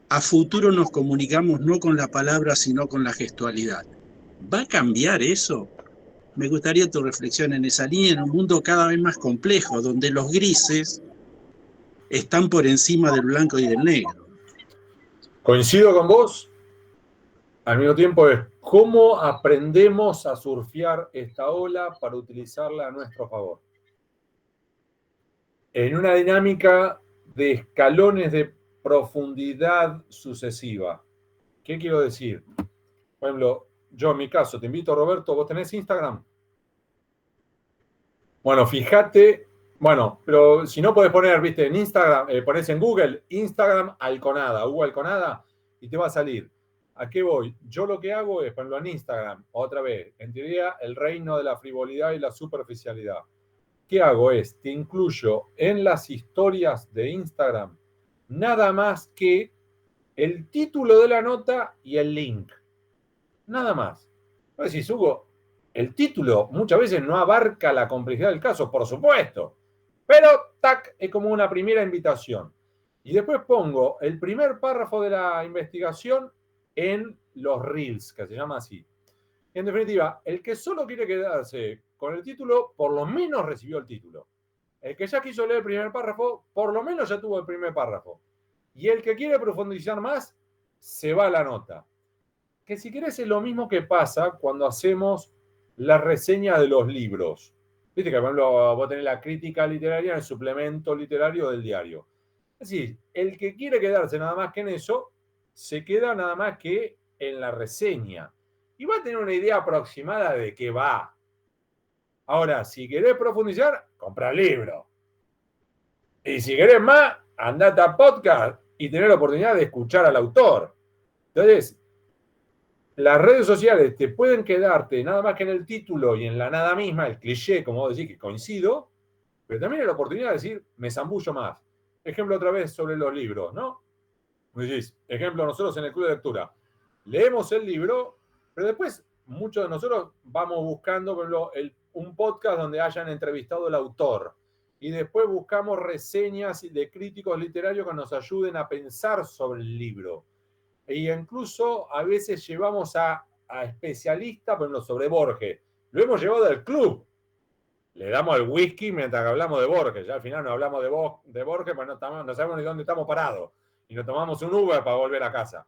[SPEAKER 14] a futuro nos comunicamos no con la palabra, sino con la gestualidad. ¿Va a cambiar eso? Me gustaría tu reflexión en esa línea, en un mundo cada vez más complejo, donde los grises están por encima del blanco y del negro.
[SPEAKER 2] Coincido con vos. Al mismo tiempo es cómo aprendemos a surfear esta ola para utilizarla a nuestro favor. En una dinámica de escalones de profundidad sucesiva. ¿Qué quiero decir? Por ejemplo, yo en mi caso, te invito, Roberto, ¿vos tenés Instagram? Bueno, fíjate, pero si no podés poner, viste, en Instagram, ponés en Google, Instagram Alconada, Hugo Alconada, y te va a salir. ¿A qué voy? Yo lo que hago es ponerlo en Instagram, otra vez, en teoría, el reino de la frivolidad y la superficialidad. que hago es, te incluyo en las historias de Instagram nada más que el título de la nota y el link. Nada más. Pues si Hugo, el título muchas veces no abarca la complejidad del caso, por supuesto. Pero, tac, es como una primera invitación. Y después pongo el primer párrafo de la investigación en los reels, que se llama así. En definitiva, el que solo quiere quedarse con el título, por lo menos recibió el título. El que ya quiso leer el primer párrafo, por lo menos ya tuvo el primer párrafo. Y el que quiere profundizar más, se va a la nota. Que si querés es lo mismo que pasa cuando hacemos la reseña de los libros. Viste que, por ejemplo, vos tenés la crítica literaria en el suplemento literario del diario. Es decir, el que quiere quedarse nada más que en eso, se queda nada más que en la reseña. Y va a tener una idea aproximada de qué va. Ahora, si querés profundizar, compra el libro. Y si querés más, andate a podcast y tener la oportunidad de escuchar al autor. Entonces, las redes sociales te pueden quedarte nada más que en el título y en la nada misma, el cliché, como vos decís, que coincido, pero también hay la oportunidad de decir, me zambullo más. Ejemplo otra vez sobre los libros, ¿no? Decís, ejemplo, nosotros en el club de lectura, leemos el libro, pero después muchos de nosotros vamos buscando, por ejemplo, un podcast donde hayan entrevistado al autor. Y después buscamos reseñas de críticos literarios que nos ayuden a pensar sobre el libro. E incluso a veces llevamos a especialistas, por ejemplo, sobre Borges. Lo hemos llevado al club. Le damos el whisky mientras hablamos de Borges. Ya al final no hablamos de Borges, pero no sabemos ni dónde estamos parados. Y nos tomamos un Uber para volver a casa.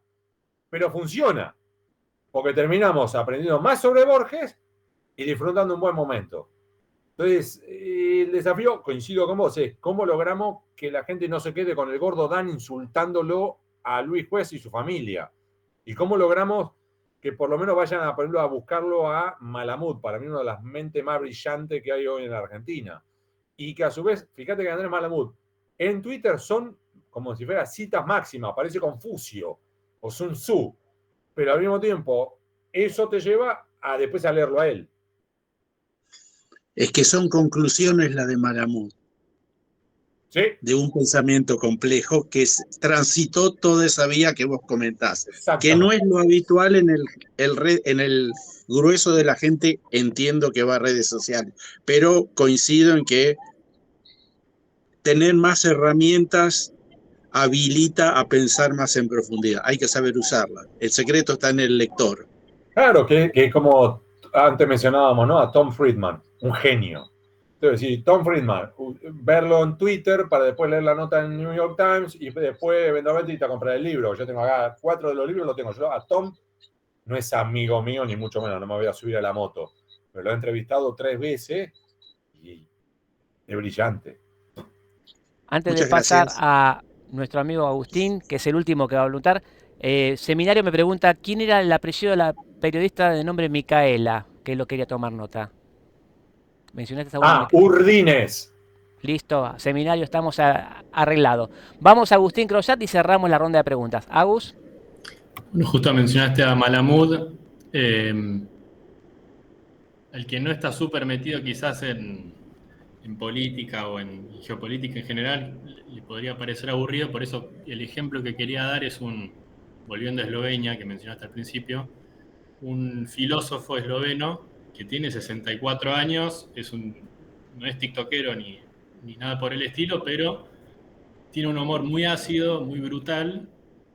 [SPEAKER 2] Pero funciona. Porque terminamos aprendiendo más sobre Borges y disfrutando un buen momento. Entonces, el desafío, coincido con vos, es cómo logramos que la gente no se quede con el gordo Dan insultándolo a Luis Juez y su familia. Y cómo logramos que por lo menos vayan por ejemplo, a buscarlo a Malamud, para mí una de las mentes más brillantes que hay hoy en la Argentina. Y que a su vez, fíjate que Andrés Malamud, en Twitter son como si fuera citas máximas, parece Confucio o Sun Tzu, pero al mismo tiempo eso te lleva a después a leerlo a él.
[SPEAKER 14] Es que son conclusiones las de Malamud.
[SPEAKER 2] ¿Sí?
[SPEAKER 14] De un pensamiento complejo que transitó toda esa vía que vos comentás, que no es lo habitual en el grueso de la gente, entiendo que va a redes sociales, pero coincido en que tener más herramientas habilita a pensar más en profundidad, hay que saber usarla, el secreto está en el lector.
[SPEAKER 2] Claro, que como antes mencionábamos, ¿no? A Tom Friedman, un genio. Entonces, sí, Tom Friedman, verlo en Twitter para después leer la nota en New York Times y después eventualmente irte a comprar el libro. Yo tengo acá 4 de los libros, los tengo yo. A Tom no es amigo mío, ni mucho menos, no me voy a subir a la moto. Pero lo he entrevistado 3 veces y es brillante.
[SPEAKER 1] Antes de pasar a nuestro amigo Agustín, que es el último que va a preguntar, Seminario me pregunta, ¿quién era el apellido de la periodista de nombre Micaela? Que él lo quería tomar nota. ¿Mencionaste a
[SPEAKER 2] Urdines.
[SPEAKER 1] Listo, Seminario, estamos arreglados. Vamos a Agustín Crozat y cerramos la ronda de preguntas. Agus.
[SPEAKER 15] Bueno, justo mencionaste a Malamud. El que no está súper metido quizás en política o en geopolítica en general, le podría parecer aburrido. Por eso el ejemplo que quería dar es volviendo a Eslovenia, que mencionaste al principio, un filósofo esloveno que tiene 64 años, no es tiktokero ni nada por el estilo, pero tiene un humor muy ácido, muy brutal,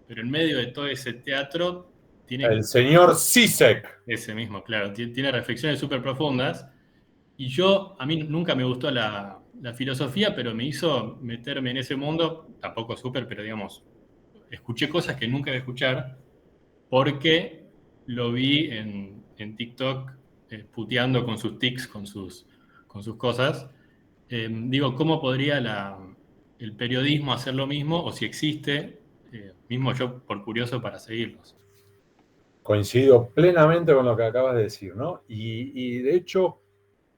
[SPEAKER 15] pero en medio de todo ese teatro tiene...
[SPEAKER 2] El señor Zizek.
[SPEAKER 15] Ese mismo, claro. Tiene reflexiones súper profundas. Y a mí nunca me gustó la filosofía, pero me hizo meterme en ese mundo, tampoco súper, pero digamos, escuché cosas que nunca iba a escuchar, porque lo vi en TikTok puteando con sus tics, con sus cosas. Digo, ¿cómo podría el periodismo hacer lo mismo? O si existe, mismo yo por curioso para seguirlos.
[SPEAKER 2] Coincido plenamente con lo que acabas de decir, ¿no? Y de hecho,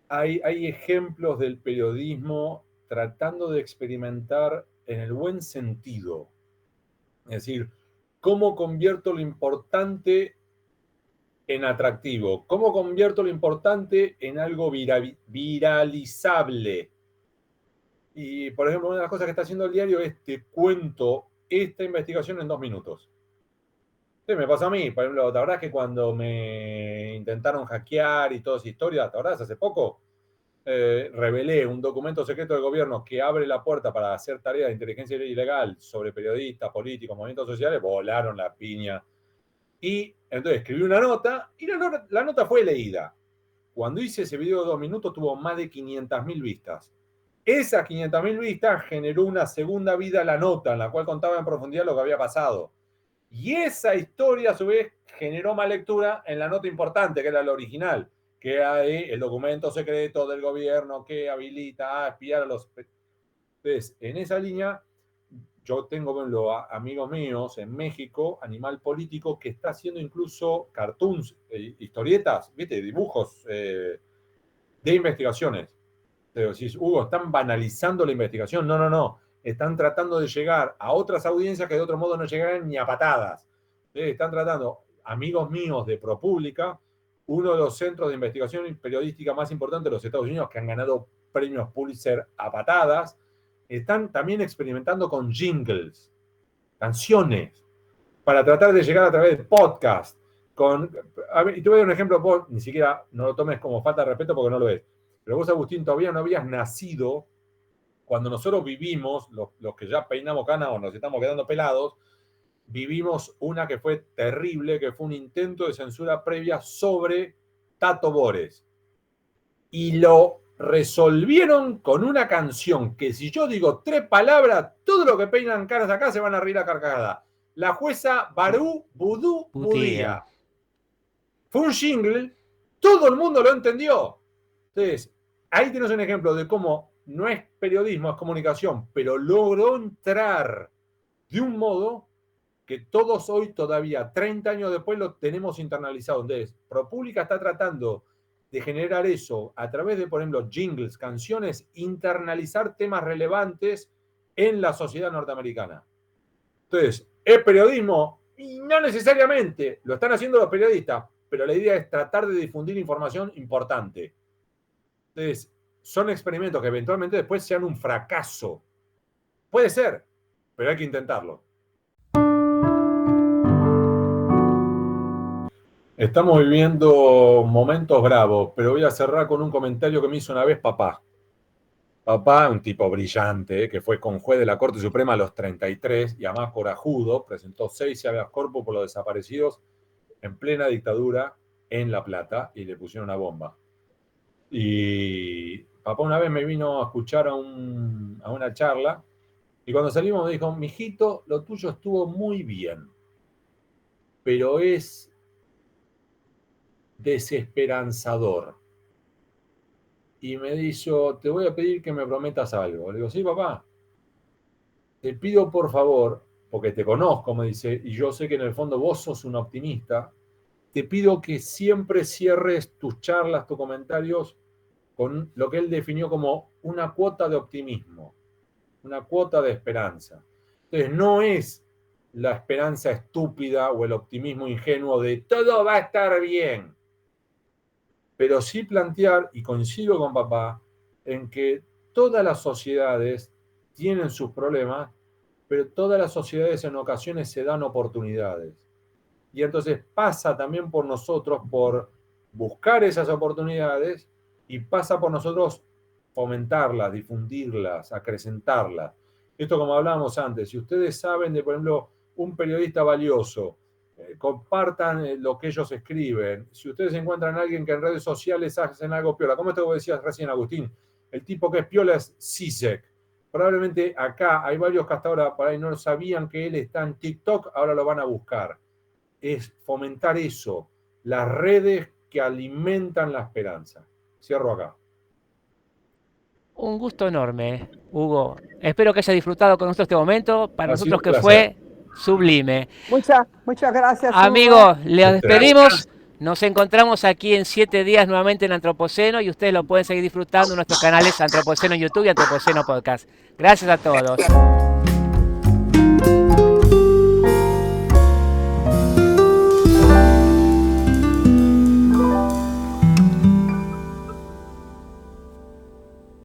[SPEAKER 2] hay ejemplos del periodismo tratando de experimentar en el buen sentido. Es decir, ¿cómo convierto lo importante en atractivo? ¿Cómo convierto lo importante en algo viralizable? Y, por ejemplo, una de las cosas que está haciendo el diario es te cuento esta investigación en 2 minutos. Sí, me pasó a mí, por ejemplo, ¿te acordás que cuando me intentaron hackear y toda esa historia, ¿te acordás? Hace poco revelé un documento secreto del gobierno que abre la puerta para hacer tareas de inteligencia ilegal sobre periodistas, políticos, movimientos sociales, volaron la piña. Y entonces escribí una nota y la nota fue leída. Cuando hice ese video de 2 minutos tuvo más de 500.000 vistas. Esas 500.000 vistas generó una segunda vida a la nota, en la cual contaba en profundidad lo que había pasado. Y esa historia, a su vez, generó más lectura en la nota importante, que era la original, que era el documento secreto del gobierno que habilita a espiar a los... Entonces, en esa línea, yo tengo amigos míos en México, Animal Político, que está haciendo incluso cartoons, historietas, ¿viste? Dibujos de investigaciones. Pero decís, Hugo, ¿están banalizando la investigación? No, no, no. Están tratando de llegar a otras audiencias que de otro modo no llegaran ni a patadas. Están tratando, amigos míos de ProPublica, uno de los centros de investigación periodística más importantes de los Estados Unidos, que han ganado premios Pulitzer a patadas, están también experimentando con jingles, canciones, para tratar de llegar a través de podcast. Y te voy a dar un ejemplo, vos ni siquiera no lo tomes como falta de respeto porque no lo es. Pero vos, Agustín, todavía no habías nacido cuando nosotros vivimos, los que ya peinamos canas o nos estamos quedando pelados, vivimos una que fue terrible, que fue un intento de censura previa sobre Tato Bores. Y lo resolvieron con una canción que si yo digo 3 palabras, todo lo que peinan caras acá se van a reír a carcajada. La jueza Barú Vudú Budía. Fue un jingle, todo el mundo lo entendió. Entonces, ahí tenés un ejemplo de cómo no es periodismo, es comunicación, pero logró entrar de un modo que todos hoy todavía, 30 años después, lo tenemos internalizado. Entonces, ProPublica está tratando de generar eso a través de, por ejemplo, jingles, canciones, internalizar temas relevantes en la sociedad norteamericana. Entonces, ¿es periodismo? Y no necesariamente, lo están haciendo los periodistas, pero la idea es tratar de difundir información importante. Entonces, son experimentos que eventualmente después sean un fracaso. Puede ser, pero hay que intentarlo. Estamos viviendo momentos bravos, pero voy a cerrar con un comentario que me hizo una vez papá. Papá, un tipo brillante, que fue conjuez de la Corte Suprema a los 33 y además corajudo, presentó 6 habeas corpus por los desaparecidos en plena dictadura en La Plata y le pusieron una bomba. Y papá una vez me vino a escuchar a una charla y cuando salimos me dijo, mijito, lo tuyo estuvo muy bien, pero es desesperanzador. Y me dijo, te voy a pedir que me prometas algo. Le digo, sí, papá. Te pido por favor, porque te conozco, me dice, y yo sé que en el fondo vos sos un optimista, te pido que siempre cierres tus charlas, tus comentarios, con lo que él definió como una cuota de optimismo, una cuota de esperanza. Entonces, no es la esperanza estúpida o el optimismo ingenuo de todo va a estar bien, pero sí plantear, y coincido con papá, en que todas las sociedades tienen sus problemas, pero todas las sociedades en ocasiones se dan oportunidades. Y entonces pasa también por nosotros por buscar esas oportunidades y pasa por nosotros fomentarlas, difundirlas, acrecentarlas. Esto como hablábamos antes, si ustedes saben de, por ejemplo, un periodista valioso, compartan lo que ellos escriben. Si ustedes encuentran a alguien que en redes sociales hacen algo piola, como esto que vos decías recién, Agustín, el tipo que es piola es Zizek. Probablemente acá hay varios que hasta ahora por ahí no sabían que él está en TikTok, ahora lo van a buscar. Es fomentar eso, las redes que alimentan la esperanza. Cierro acá.
[SPEAKER 1] Un gusto enorme, Hugo. Espero que haya disfrutado con nosotros este momento. Para nosotros que
[SPEAKER 2] placer.
[SPEAKER 1] fue sublime.
[SPEAKER 16] Muchas gracias.
[SPEAKER 1] Amigos, les despedimos. Nos encontramos aquí en 7 días nuevamente en Antropoceno y ustedes lo pueden seguir disfrutando en nuestros canales Antropoceno en YouTube y Antropoceno Podcast. Gracias a todos.